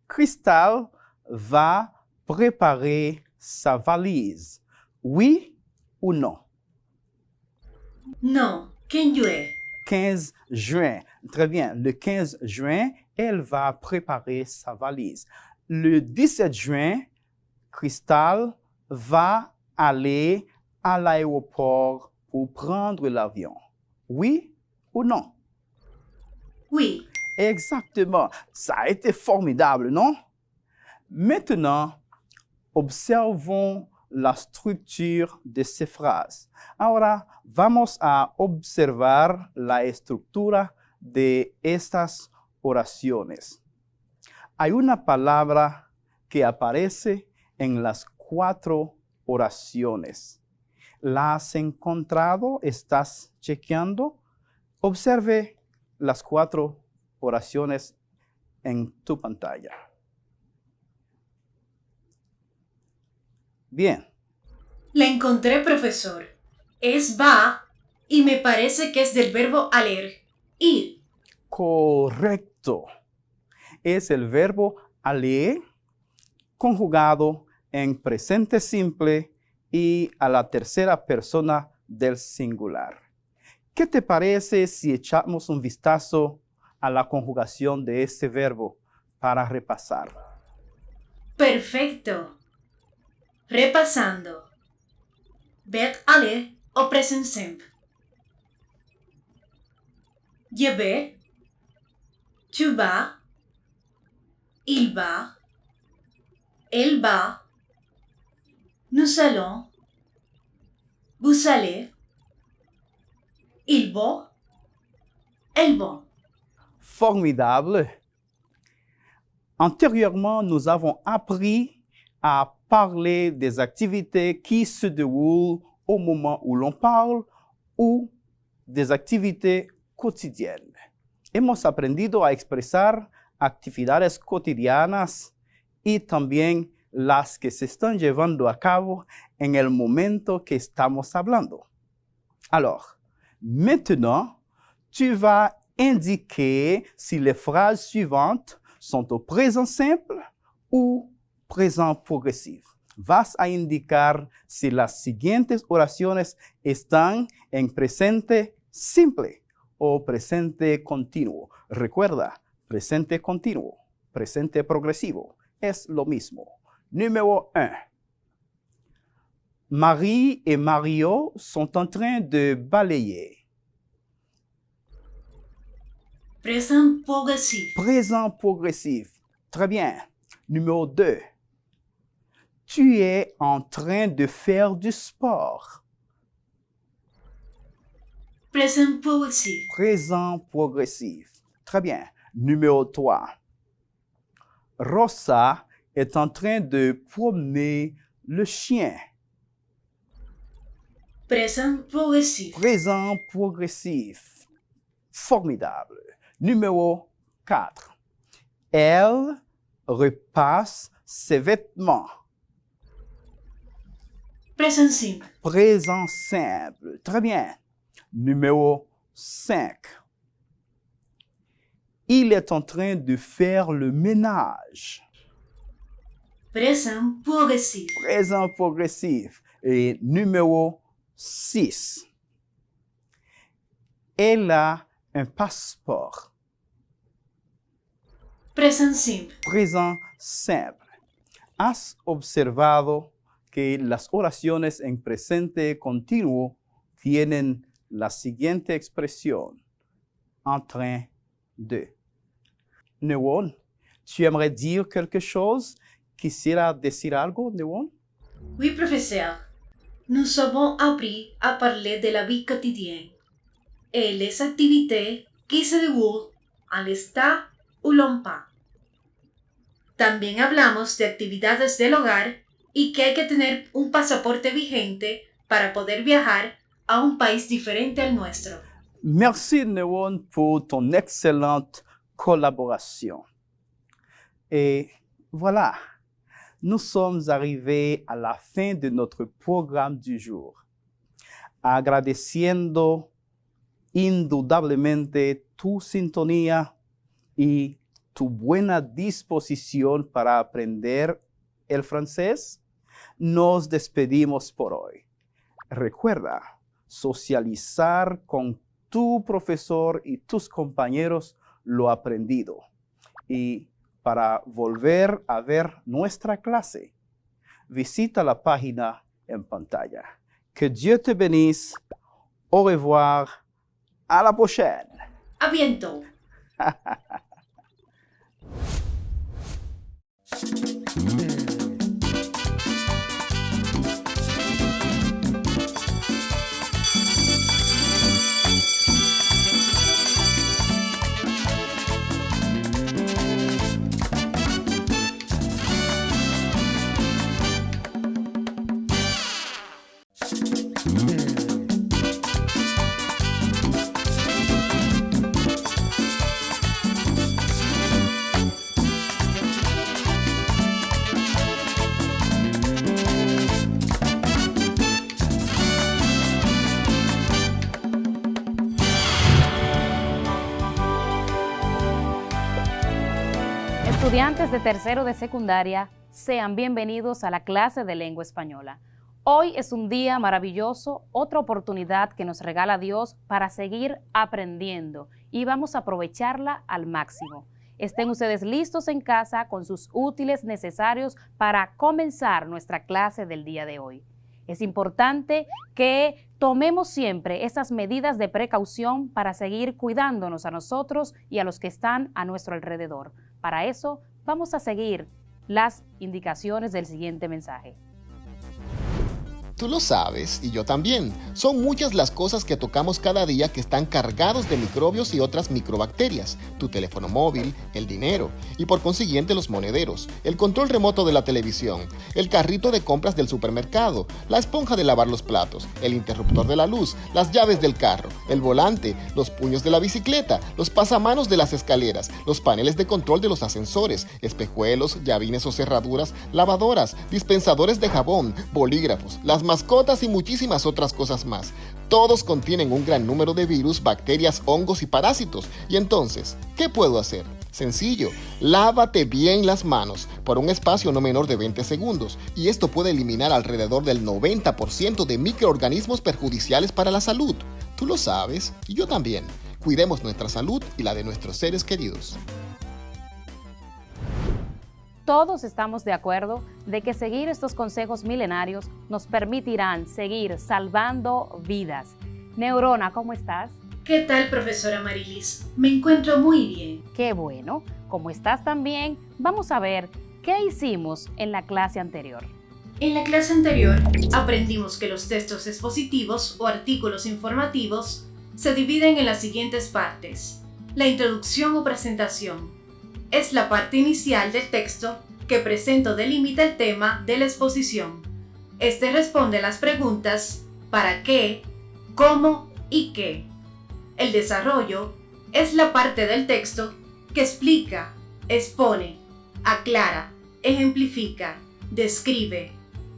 S10: Cristal va préparer sa valise. Oui ou non?
S8: Non, 15 juin.
S10: 15 juin. Très bien. Le 15 juin, elle va préparer sa valise. Le 17 juin, Cristal va aller à l'aéroport pour prendre l'avion. Oui ou non?
S8: Oui.
S10: Exactement. Ça a été formidable, non? Maintenant, observons la structure de ces phrases. Ahora vamos a observar la estructura de estas oraciones. Hay una palabra que aparece en las 4 oraciones. ¿La has encontrado? ¿Estás chequeando? Observe las 4 oraciones en tu pantalla. Bien.
S8: La encontré, profesor. Es va y me parece que es del verbo aller, ir.
S10: Correcto. Es el verbo aller conjugado en presente simple y a la tercera persona del singular. ¿Qué te parece si echamos un vistazo a la conjugación de este verbo para repasar?
S8: Perfecto. Repasando. Verbe aller au présent simple. Je vais, tu vas, il va, elle va, nous allons, vous allez, ils vont, elles vont.
S10: Formidable. Antérieurement, nous avons appris à parler des activités qui se déroulent au moment où l'on parle ou des activités cotidianas. Hemos aprendido a expresar actividades cotidianas y también las que se están llevando a cabo en el momento que estamos hablando. Alors, maintenant, tu vas indiquer si les phrases suivantes sont au présent simple ou présent progresif. Vas a indicar si las siguientes oraciones están en presente simple o presente continuo. Recuerda, presente continuo, presente progresivo, es lo mismo. Numéro 1. Marie et Mario sont en train de balayer.
S8: Présent progressif.
S10: Présent progressif. Très bien. Numéro 2. Tu es en train de faire du sport.
S8: Présent progressif.
S10: Présent progressif. Très bien. Numéro 3. Rosa est en train de promener le chien.
S8: Présent progressif.
S10: Présent progressif. Formidable. Numéro 4. Elle repasse ses vêtements.
S8: Présent simple.
S10: Présent simple. Très bien. Numéro 5. Il est en train de faire le ménage.
S8: Présent progressif.
S10: Présent progressif. Et numéro 6. Elle a un passeport.
S8: Présent simple.
S10: Présent simple. ¿Has observado que las oraciones en presente continuo tienen la siguiente expresión? En train de. Newon, tu aimerais dire quelque chose? Quisiera decir algo, Newon?
S8: Oui, professeur. Nous avons appris à parler de la vie quotidienne et les activités qui se déroulent en l'état où l'on parle. También hablamos de actividades del hogar y que hay que tener un pasaporte vigente para poder viajar a un país diferente al nuestro.
S10: Merci, Newon, pour ton excellente collaboration. Et voilà, nous sommes arrivés à la fin de notre programme du jour. Agradeciendo indudablemente tu sintonía y tu buena disposición para aprender el francés, nos despedimos por hoy. Recuerda socializar con tu profesor y tus compañeros lo aprendido. Y para volver a ver nuestra clase, visita la página en pantalla. Que Dieu te bénisse. Au revoir. À la prochaine.
S8: A bientôt.
S11: Estudiantes de tercero de secundaria, sean bienvenidos a la clase de lengua española. Hoy es un día maravilloso, otra oportunidad que nos regala Dios para seguir aprendiendo y vamos a aprovecharla al máximo. Estén ustedes listos en casa con sus útiles necesarios para comenzar nuestra clase del día de hoy. Es importante que tomemos siempre esas medidas de precaución para seguir cuidándonos a nosotros y a los que están a nuestro alrededor. Para eso, vamos a seguir las indicaciones del siguiente mensaje.
S7: Tú lo sabes, y yo también. Son muchas las cosas que tocamos cada día que están cargados de microbios y otras microbacterias. Tu teléfono móvil, el dinero, y por consiguiente los monederos, el control remoto de la televisión, el carrito de compras del supermercado, la esponja de lavar los platos, el interruptor de la luz, las llaves del carro, el volante, los puños de la bicicleta, los pasamanos de las escaleras, los paneles de control de los ascensores, espejuelos, llavines o cerraduras, lavadoras, dispensadores de jabón, bolígrafos, las mascotas y muchísimas otras cosas más. Todos contienen un gran número de virus, bacterias, hongos y parásitos. Y entonces, ¿qué puedo hacer? Sencillo, lávate bien las manos por un espacio no menor de 20 segundos y esto puede eliminar alrededor del 90% de microorganismos perjudiciales para la salud. Tú lo sabes y yo también. Cuidemos nuestra salud y la de nuestros seres queridos.
S11: Todos estamos de acuerdo de que seguir estos consejos milenarios nos permitirán seguir salvando vidas. Neurona, ¿cómo estás?
S8: ¿Qué tal, profesora Marilis? Me encuentro muy bien.
S11: Qué bueno. Como estás también, vamos a ver qué hicimos en la clase anterior.
S8: En la clase anterior aprendimos que los textos expositivos o artículos informativos se dividen en las siguientes partes. La introducción o presentación es la parte inicial del texto que presenta o delimita el tema de la exposición. Este responde a las preguntas ¿para qué?, ¿cómo? y ¿qué? El desarrollo es la parte del texto que explica, expone, aclara, ejemplifica, describe,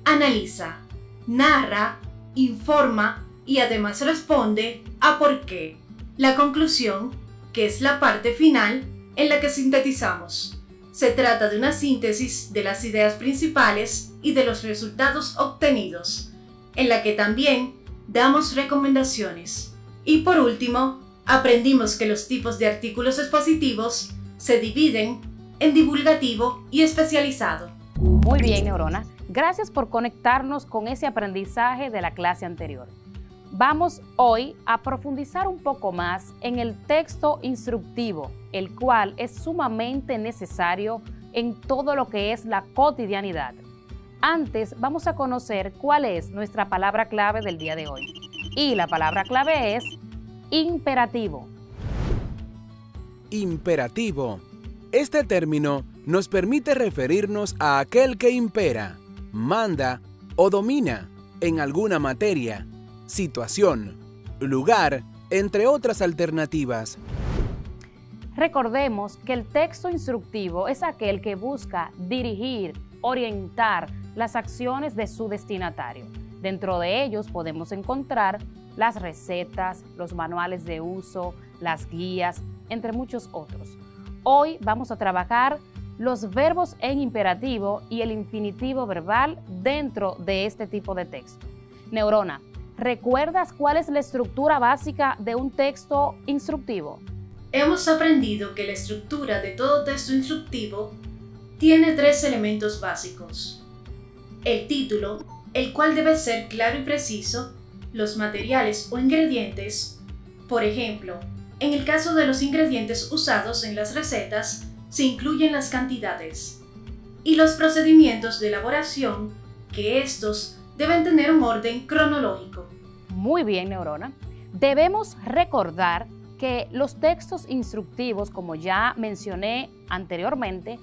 S8: analiza, narra, informa y además responde a por qué. La conclusión, que es la parte final en la que sintetizamos. Se trata de una síntesis de las ideas principales y de los resultados obtenidos, en la que también damos recomendaciones. Y por último, aprendimos que los tipos de artículos expositivos se dividen en divulgativo y especializado.
S11: Muy bien, Neurona. Gracias por conectarnos con ese aprendizaje de la clase anterior. Vamos hoy a profundizar un poco más en el texto instructivo, el cual es sumamente necesario en todo lo que es la cotidianidad. Antes vamos a conocer cuál es nuestra palabra clave del día de hoy. Y la palabra clave es imperativo.
S9: Imperativo. Este término nos permite referirnos a aquel que impera, manda o domina en alguna materia, situación, lugar, entre otras alternativas.
S11: Recordemos que el texto instructivo es aquel que busca dirigir, orientar las acciones de su destinatario. Dentro de ellos podemos encontrar las recetas, los manuales de uso, las guías, entre muchos otros. Hoy vamos a trabajar los verbos en imperativo y el infinitivo verbal dentro de este tipo de texto. Neurona, ¿recuerdas cuál es la estructura básica de un texto instructivo?
S8: Hemos aprendido que la estructura de todo texto instructivo tiene 3 elementos básicos. El título, el cual debe ser claro y preciso, los materiales o ingredientes. Por ejemplo, en el caso de los ingredientes usados en las recetas, se incluyen las cantidades. Y los procedimientos de elaboración, que estos deben tener un orden cronológico.
S11: Muy bien, Neurona. Debemos recordar que los textos instructivos, como ya mencioné anteriormente,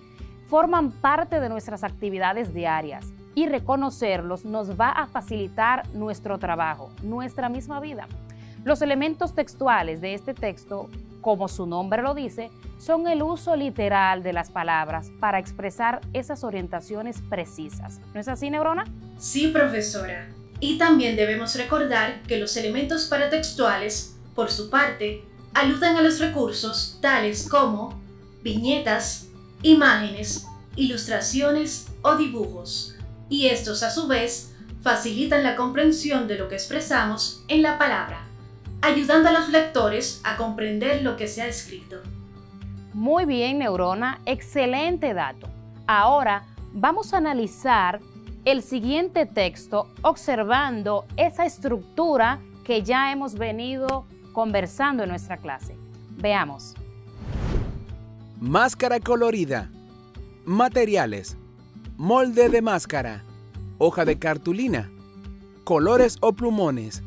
S11: forman parte de nuestras actividades diarias y reconocerlos nos va a facilitar nuestro trabajo, nuestra misma vida. Los elementos textuales de este texto, como su nombre lo dice, son el uso literal de las palabras para expresar esas orientaciones precisas. ¿No es así, Neurona?
S8: Sí, profesora. Y también debemos recordar que los elementos paratextuales, por su parte, aluden a los recursos tales como viñetas, imágenes, ilustraciones o dibujos, y estos a su vez facilitan la comprensión de lo que expresamos en la palabra, ayudando a los lectores a comprender lo que se ha escrito.
S11: Muy bien, Neurona, excelente dato. Ahora vamos a analizar el siguiente texto observando esa estructura que ya hemos venido conversando en nuestra clase. Veamos.
S9: Máscara colorida. Materiales: molde de máscara, hoja de cartulina, colores o plumones,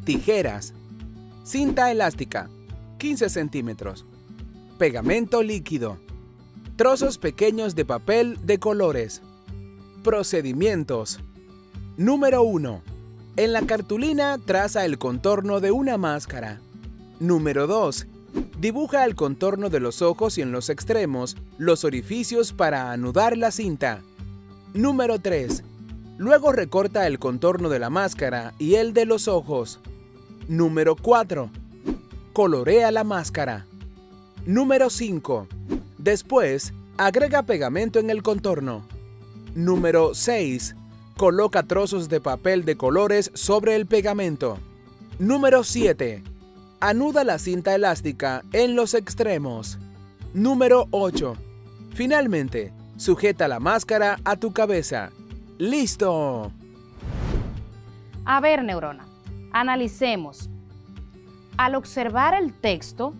S9: tijeras, cinta elástica, 15 centímetros, pegamento líquido, trozos pequeños de papel de colores. Procedimientos. Número 1. En la cartulina traza el contorno de una máscara. Número 2. Dibuja el contorno de los ojos y en los extremos los orificios para anudar la cinta. Número 3. Luego recorta el contorno de la máscara y el de los ojos. Número 4. Colorea la máscara. Número 5. Después, agrega pegamento en el contorno. Número 6. Coloca trozos de papel de colores sobre el pegamento. Número 7. Anuda la cinta elástica en los extremos. Número 8. Finalmente, sujeta la máscara a tu cabeza. ¡Listo!
S11: A ver, Neurona, analicemos. Al observar el texto,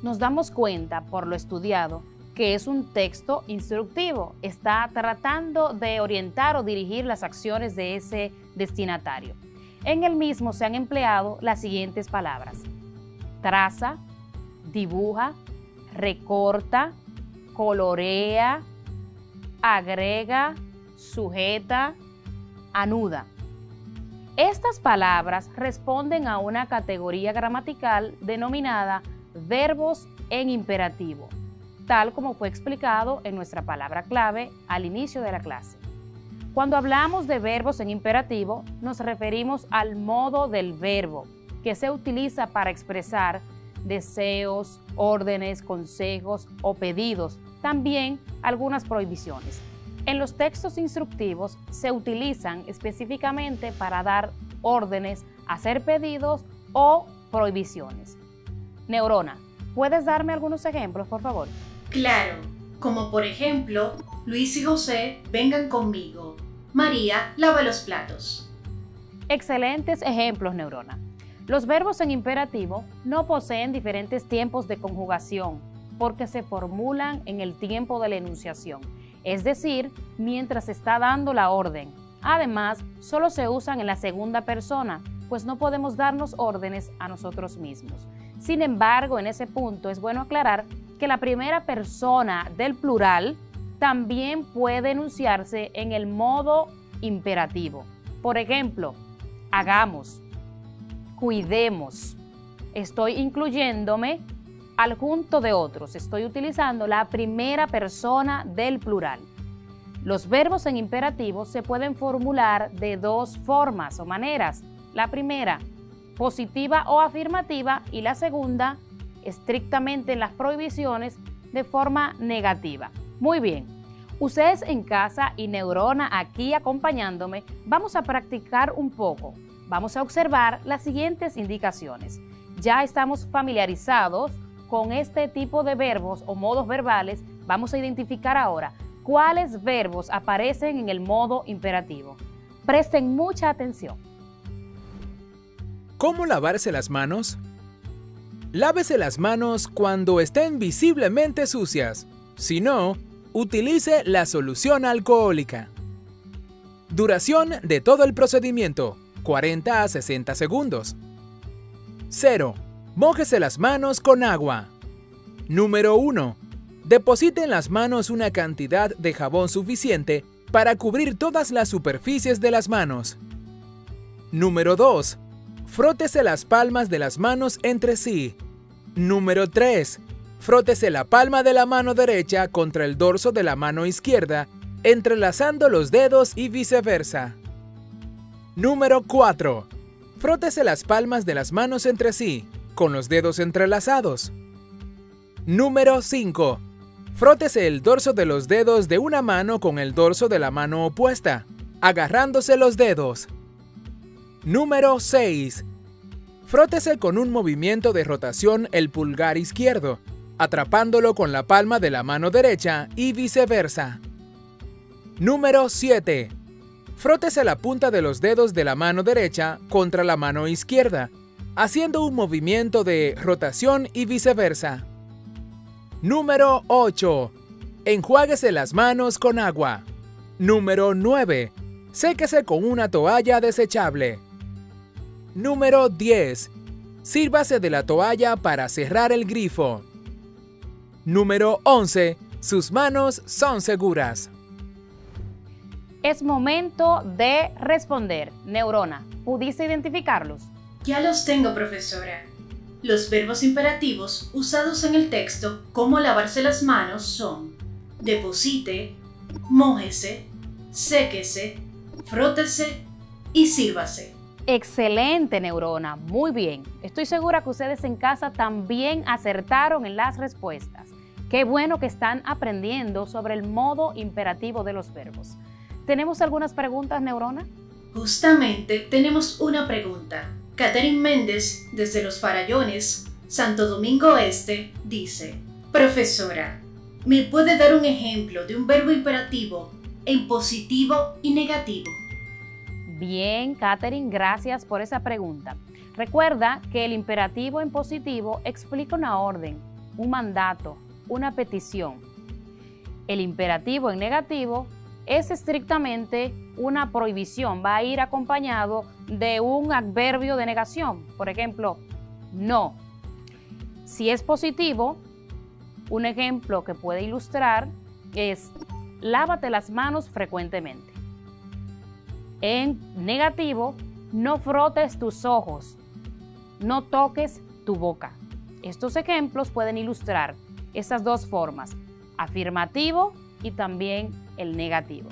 S11: nos damos cuenta, por lo estudiado, que es un texto instructivo. Está tratando de orientar o dirigir las acciones de ese destinatario. En el mismo se han empleado las siguientes palabras: traza, dibuja, recorta, colorea, agrega, sujeta, anuda. Estas palabras responden a una categoría gramatical denominada verbos en imperativo, tal como fue explicado en nuestra palabra clave al inicio de la clase. Cuando hablamos de verbos en imperativo, nos referimos al modo del verbo que se utiliza para expresar deseos, órdenes, consejos o pedidos, también algunas prohibiciones. En los textos instructivos se utilizan específicamente para dar órdenes, hacer pedidos o prohibiciones. Neurona, ¿puedes darme algunos ejemplos, por favor?
S8: Claro, como por ejemplo, Luis y José vengan conmigo. María lava los platos.
S11: Excelentes ejemplos, Neurona. Los verbos en imperativo no poseen diferentes tiempos de conjugación porque se formulan en el tiempo de la enunciación, es decir, mientras se está dando la orden. Además, solo se usan en la segunda persona, pues no podemos darnos órdenes a nosotros mismos. Sin embargo, en ese punto es bueno aclarar que la primera persona del plural también puede enunciarse en el modo imperativo. Por ejemplo, hagamos, cuidemos. Estoy incluyéndome al junto de otros. Estoy utilizando la primera persona del plural. Los verbos en imperativo se pueden formular de dos formas o maneras. La primera, positiva o afirmativa, y la segunda, estrictamente en las prohibiciones, de forma negativa. Muy bien. Ustedes en casa y Neurona aquí acompañándome, vamos a practicar un poco. Vamos a observar las siguientes indicaciones. Ya estamos familiarizados con este tipo de verbos o modos verbales. Vamos a identificar ahora cuáles verbos aparecen en el modo imperativo. Presten mucha atención.
S9: ¿Cómo lavarse las manos? Lávese las manos cuando estén visiblemente sucias. Si no, utilice la solución alcohólica. Duración de todo el procedimiento, 40 a 60 segundos. 0. Mójese las manos con agua. Número 1. Deposite en las manos una cantidad de jabón suficiente para cubrir todas las superficies de las manos. Número 2. Frótese las palmas de las manos entre sí. Número 3. Frótese la palma de la mano derecha contra el dorso de la mano izquierda, entrelazando los dedos y viceversa. Número 4. Frótese las palmas de las manos entre sí, con los dedos entrelazados. Número 5. Frótese el dorso de los dedos de una mano con el dorso de la mano opuesta, agarrándose los dedos. Número 6. Frótese con un movimiento de rotación el pulgar izquierdo, atrapándolo con la palma de la mano derecha y viceversa. Número 7. Frótese la punta de los dedos de la mano derecha contra la mano izquierda, haciendo un movimiento de rotación y viceversa. Número 8. Enjuáguese las manos con agua. Número 9. Séquese con una toalla desechable. Número 10. Sírvase de la toalla para cerrar el grifo. Número 11. Sus manos son seguras.
S11: Es momento de responder. Neurona, ¿pudiste identificarlos?
S8: Ya los tengo, profesora. Los verbos imperativos usados en el texto como lavarse las manos son deposite, mójese, séquese, frótese y sírvase.
S11: Excelente, Neurona, muy bien. Estoy segura que ustedes en casa también acertaron en las respuestas. Qué bueno que están aprendiendo sobre el modo imperativo de los verbos. ¿Tenemos algunas preguntas, Neurona?
S8: Justamente tenemos una pregunta. Catherine Méndez, desde Los Farallones, Santo Domingo Este, dice: Profesora, ¿me puede dar un ejemplo de un verbo imperativo en positivo y negativo?
S11: Bien, Catherine, gracias por esa pregunta. Recuerda que el imperativo en positivo explica una orden, un mandato, una petición. El imperativo en negativo es estrictamente una prohibición, va a ir acompañado de un adverbio de negación. Por ejemplo, no. Si es positivo, un ejemplo que puede ilustrar es lávate las manos frecuentemente. En negativo, no frotes tus ojos, no toques tu boca. Estos ejemplos pueden ilustrar esas dos formas, afirmativo y también el negativo.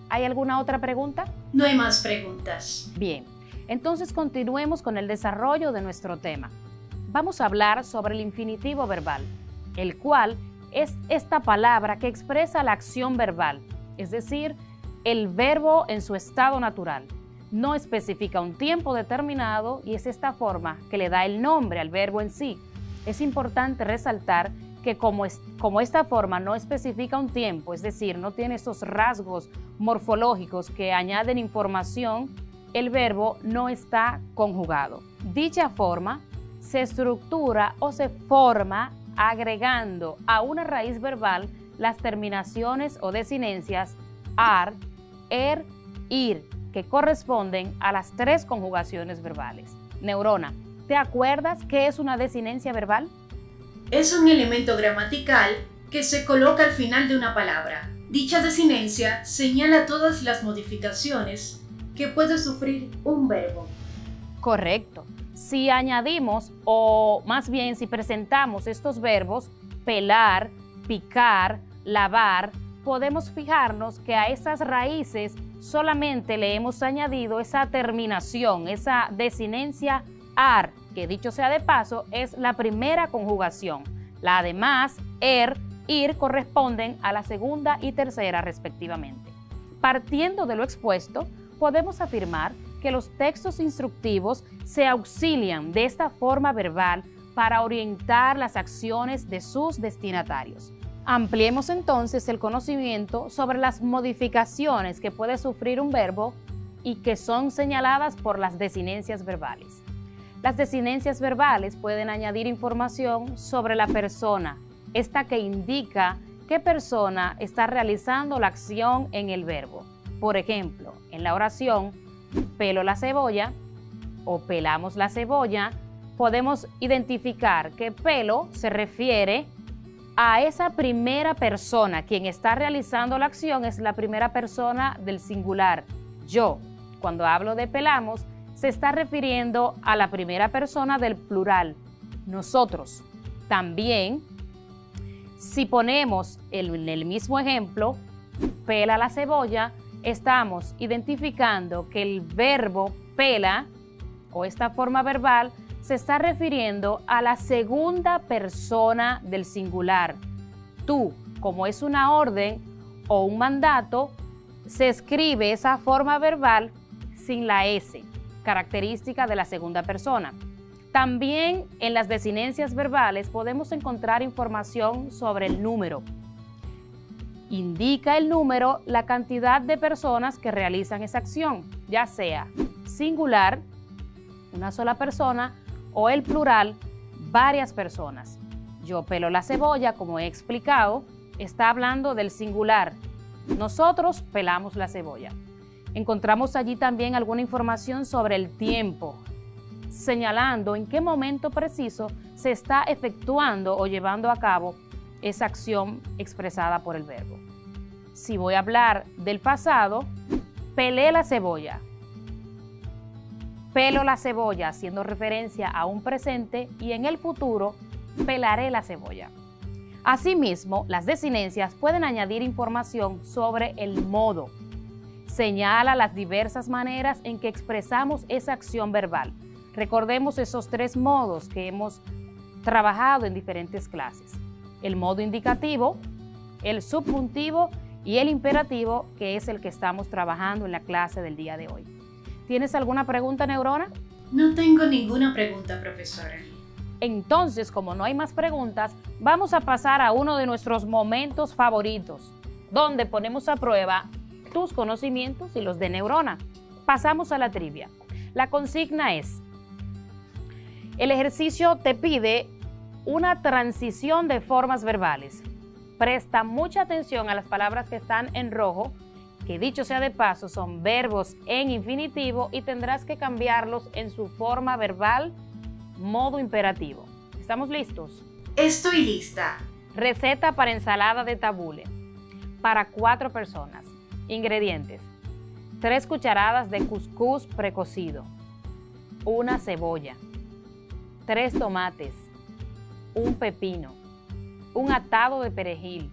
S11: ¿Hay alguna otra pregunta?
S8: No hay más preguntas.
S11: Bien, entonces continuemos con el desarrollo de nuestro tema. Vamos a hablar sobre el infinitivo verbal, el cual es esta palabra que expresa la acción verbal, es decir, el verbo en su estado natural. No especifica un tiempo determinado y es esta forma que le da el nombre al verbo en sí. Es importante resaltar que como esta forma no especifica un tiempo, es decir, no tiene esos rasgos morfológicos que añaden información, el verbo no está conjugado. Dicha forma se estructura o se forma agregando a una raíz verbal las terminaciones o desinencias ar, er, ir, que corresponden a las tres conjugaciones verbales. Neurona, ¿te acuerdas qué es una desinencia verbal?
S8: Es un elemento gramatical que se coloca al final de una palabra. Dicha desinencia señala todas las modificaciones que puede sufrir un verbo.
S11: Correcto. Si añadimos, o más bien si presentamos estos verbos, pelar, picar, lavar, podemos fijarnos que a esas raíces solamente le hemos añadido esa terminación, esa desinencia ar, que dicho sea de paso, es la primera conjugación. La además, er, ir corresponden a la segunda y tercera respectivamente. Partiendo de lo expuesto, podemos afirmar que los textos instructivos se auxilian de esta forma verbal para orientar las acciones de sus destinatarios. Ampliemos entonces el conocimiento sobre las modificaciones que puede sufrir un verbo y que son señaladas por las desinencias verbales. Las desinencias verbales pueden añadir información sobre la persona, esta que indica qué persona está realizando la acción en el verbo. Por ejemplo, en la oración pelo la cebolla o pelamos la cebolla, podemos identificar que pelo se refiere a esa primera persona. Quien está realizando la acción es la primera persona del singular, yo. Cuando hablo de pelamos, se está refiriendo a la primera persona del plural, nosotros. También, si ponemos en el mismo ejemplo, pela la cebolla, estamos identificando que el verbo pela, o esta forma verbal, se está refiriendo a la segunda persona del singular. Tú, como es una orden o un mandato, se escribe esa forma verbal sin la S, característica de la segunda persona. También en las desinencias verbales podemos encontrar información sobre el número. Indica el número la cantidad de personas que realizan esa acción, ya sea singular, una sola persona, o el plural, varias personas. Yo pelo la cebolla, como he explicado, está hablando del singular. Nosotros pelamos la cebolla. Encontramos allí también alguna información sobre el tiempo, señalando en qué momento preciso se está efectuando o llevando a cabo esa acción expresada por el verbo. Si voy a hablar del pasado, pelé la cebolla. Pelo la cebolla, haciendo referencia a un presente, y en el futuro, pelaré la cebolla. Asimismo, las desinencias pueden añadir información sobre el modo. Señala las diversas maneras en que expresamos esa acción verbal. Recordemos esos 3 modos que hemos trabajado en diferentes clases. El modo indicativo, el subjuntivo y el imperativo, que es el que estamos trabajando en la clase del día de hoy. ¿Tienes alguna pregunta, Neurona?
S8: No tengo ninguna pregunta, profesora.
S11: Entonces, como no hay más preguntas, vamos a pasar a uno de nuestros momentos favoritos, donde ponemos a prueba tus conocimientos y los de Neurona. Pasamos a la trivia. La consigna es: el ejercicio te pide una transición de formas verbales. Presta mucha atención a las palabras que están en rojo, que dicho sea de paso son verbos en infinitivo, y tendrás que cambiarlos en su forma verbal, modo imperativo. ¿Estamos listos?
S8: Estoy lista.
S11: Receta para ensalada de tabule para 4 personas. Ingredientes: 3 cucharadas de cuscús precocido, 1 cebolla, 3 tomates, 1 pepino, 1 atado de perejil,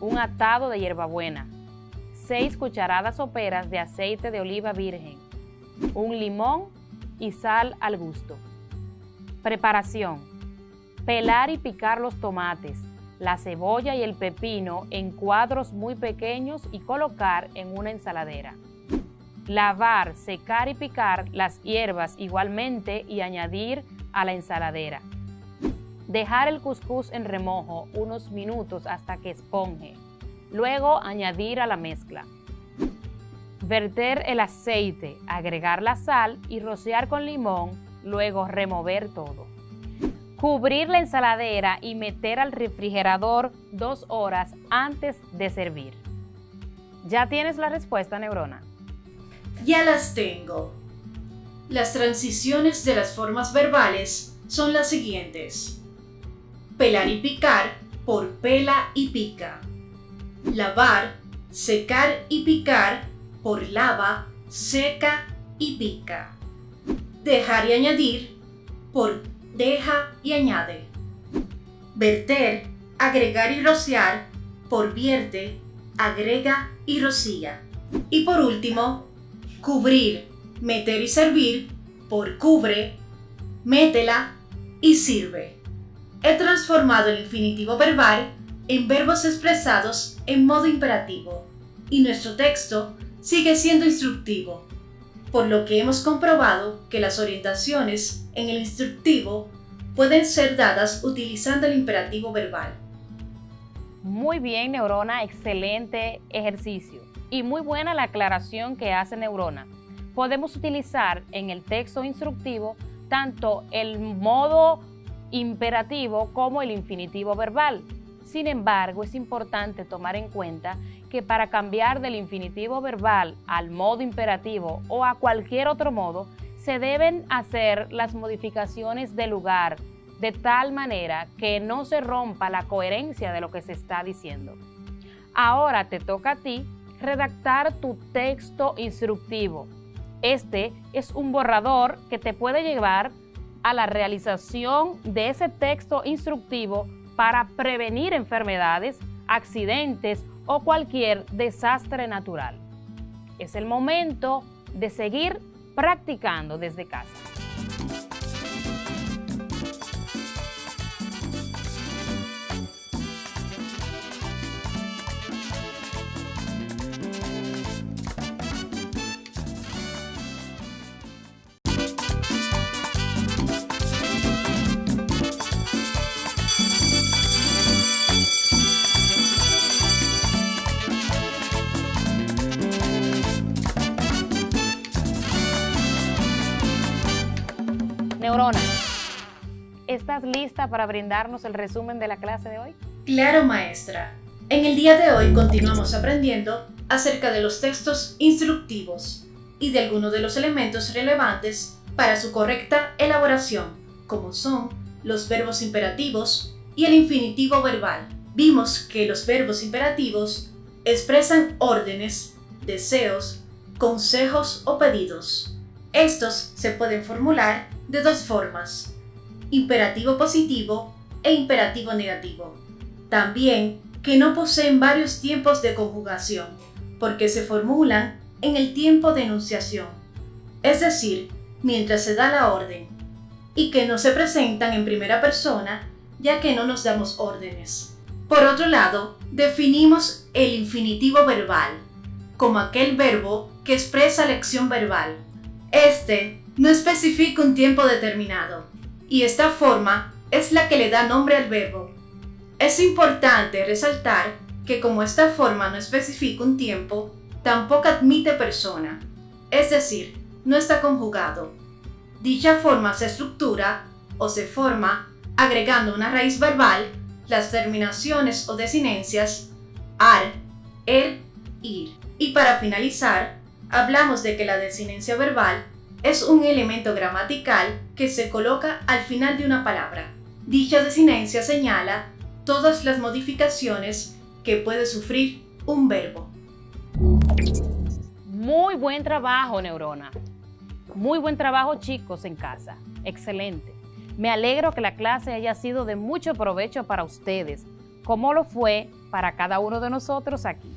S11: 1 atado de hierbabuena, 6 cucharadas soperas de aceite de oliva virgen, 1 limón y sal al gusto. Preparación: pelar y picar los tomates, la cebolla y el pepino en cuadros muy pequeños y colocar en una ensaladera. Lavar, secar y picar las hierbas igualmente y añadir a la ensaladera. Dejar el cuscús en remojo unos minutos hasta que esponje. Luego añadir a la mezcla. Verter el aceite, agregar la sal y rociar con limón, luego remover todo. Cubrir la ensaladera y meter al refrigerador 2 horas antes de servir. ¿Ya tienes la respuesta, Neurona?
S8: Ya las tengo. Las transiciones de las formas verbales son las siguientes: pelar y picar por pela y pica. Lavar, secar y picar por lava, seca y pica. Dejar y añadir por deja y añade. Verter, agregar y rociar por vierte, agrega y rocía. Y por último, cubrir, meter y servir por cubre, métela y sirve. He transformado el infinitivo verbal en verbos expresados en modo imperativo, y nuestro texto sigue siendo instructivo, por lo que hemos comprobado que las orientaciones en el instructivo pueden ser dadas utilizando el imperativo verbal.
S11: Muy bien, Neurona, excelente ejercicio. Y muy buena la aclaración que hace Neurona. Podemos utilizar en el texto instructivo tanto el modo imperativo como el infinitivo verbal. Sin embargo, es importante tomar en cuenta que para cambiar del infinitivo verbal al modo imperativo o a cualquier otro modo, se deben hacer las modificaciones de lugar de tal manera que no se rompa la coherencia de lo que se está diciendo. Ahora te toca a ti redactar tu texto instructivo. Este es un borrador que te puede llevar a la realización de ese texto instructivo para prevenir enfermedades, accidentes o cualquier desastre natural. Es el momento de seguir practicando desde casa. Neurona, ¿estás lista para brindarnos el resumen de la clase de hoy?
S8: Claro, maestra. En el día de hoy continuamos aprendiendo acerca de los textos instructivos y de algunos de los elementos relevantes para su correcta elaboración, como son los verbos imperativos y el infinitivo verbal. Vimos que los verbos imperativos expresan órdenes, deseos, consejos o pedidos. Estos se pueden formular de dos formas: imperativo positivo e imperativo negativo. También que no poseen varios tiempos de conjugación, porque se formulan en el tiempo de enunciación, es decir, mientras se da la orden, y que no se presentan en primera persona, ya que no nos damos órdenes. Por otro lado, definimos el infinitivo verbal como aquel verbo que expresa la acción verbal. Este no especifica un tiempo determinado, y esta forma es la que le da nombre al verbo. Es importante resaltar que como esta forma no especifica un tiempo, tampoco admite persona, es decir, no está conjugado. Dicha forma se estructura o se forma agregando una raíz verbal, las terminaciones o desinencias ar, ir. Y para finalizar, hablamos de que la desinencia verbal es un elemento gramatical que se coloca al final de una palabra. Dicha desinencia señala todas las modificaciones que puede sufrir un verbo.
S11: Muy buen trabajo, Neurona. Muy buen trabajo, chicos, en casa. Excelente. Me alegro que la clase haya sido de mucho provecho para ustedes, como lo fue para cada uno de nosotros aquí.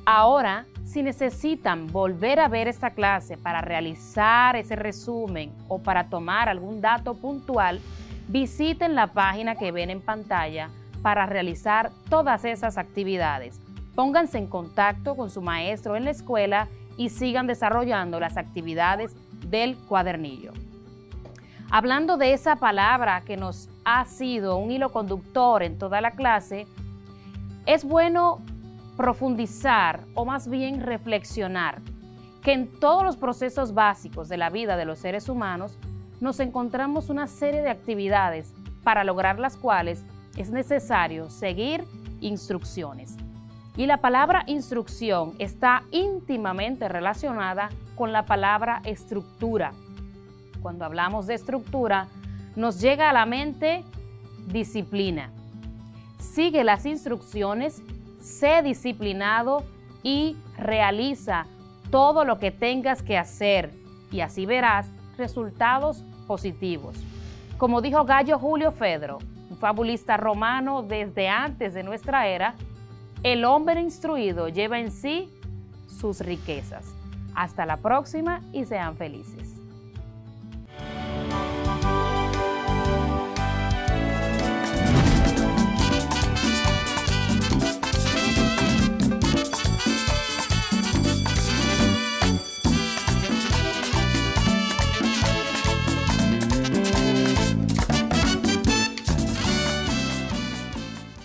S11: Ahora, si necesitan volver a ver esta clase para realizar ese resumen o para tomar algún dato puntual, visiten la página que ven en pantalla para realizar todas esas actividades. Pónganse en contacto con su maestro en la escuela y sigan desarrollando las actividades del cuadernillo. Hablando de esa palabra que nos ha sido un hilo conductor en toda la clase, es bueno profundizar o más bien reflexionar que en todos los procesos básicos de la vida de los seres humanos nos encontramos una serie de actividades para lograr las cuales es necesario seguir instrucciones. Y la palabra instrucción está íntimamente relacionada con la palabra estructura. Cuando hablamos de estructura, nos llega a la mente disciplina. Sigue las instrucciones, sé disciplinado y realiza todo lo que tengas que hacer y así verás resultados positivos. Como dijo Gallo Julio Fedro, un fabulista romano desde antes de nuestra era, el hombre instruido lleva en sí sus riquezas. Hasta la próxima y sean felices.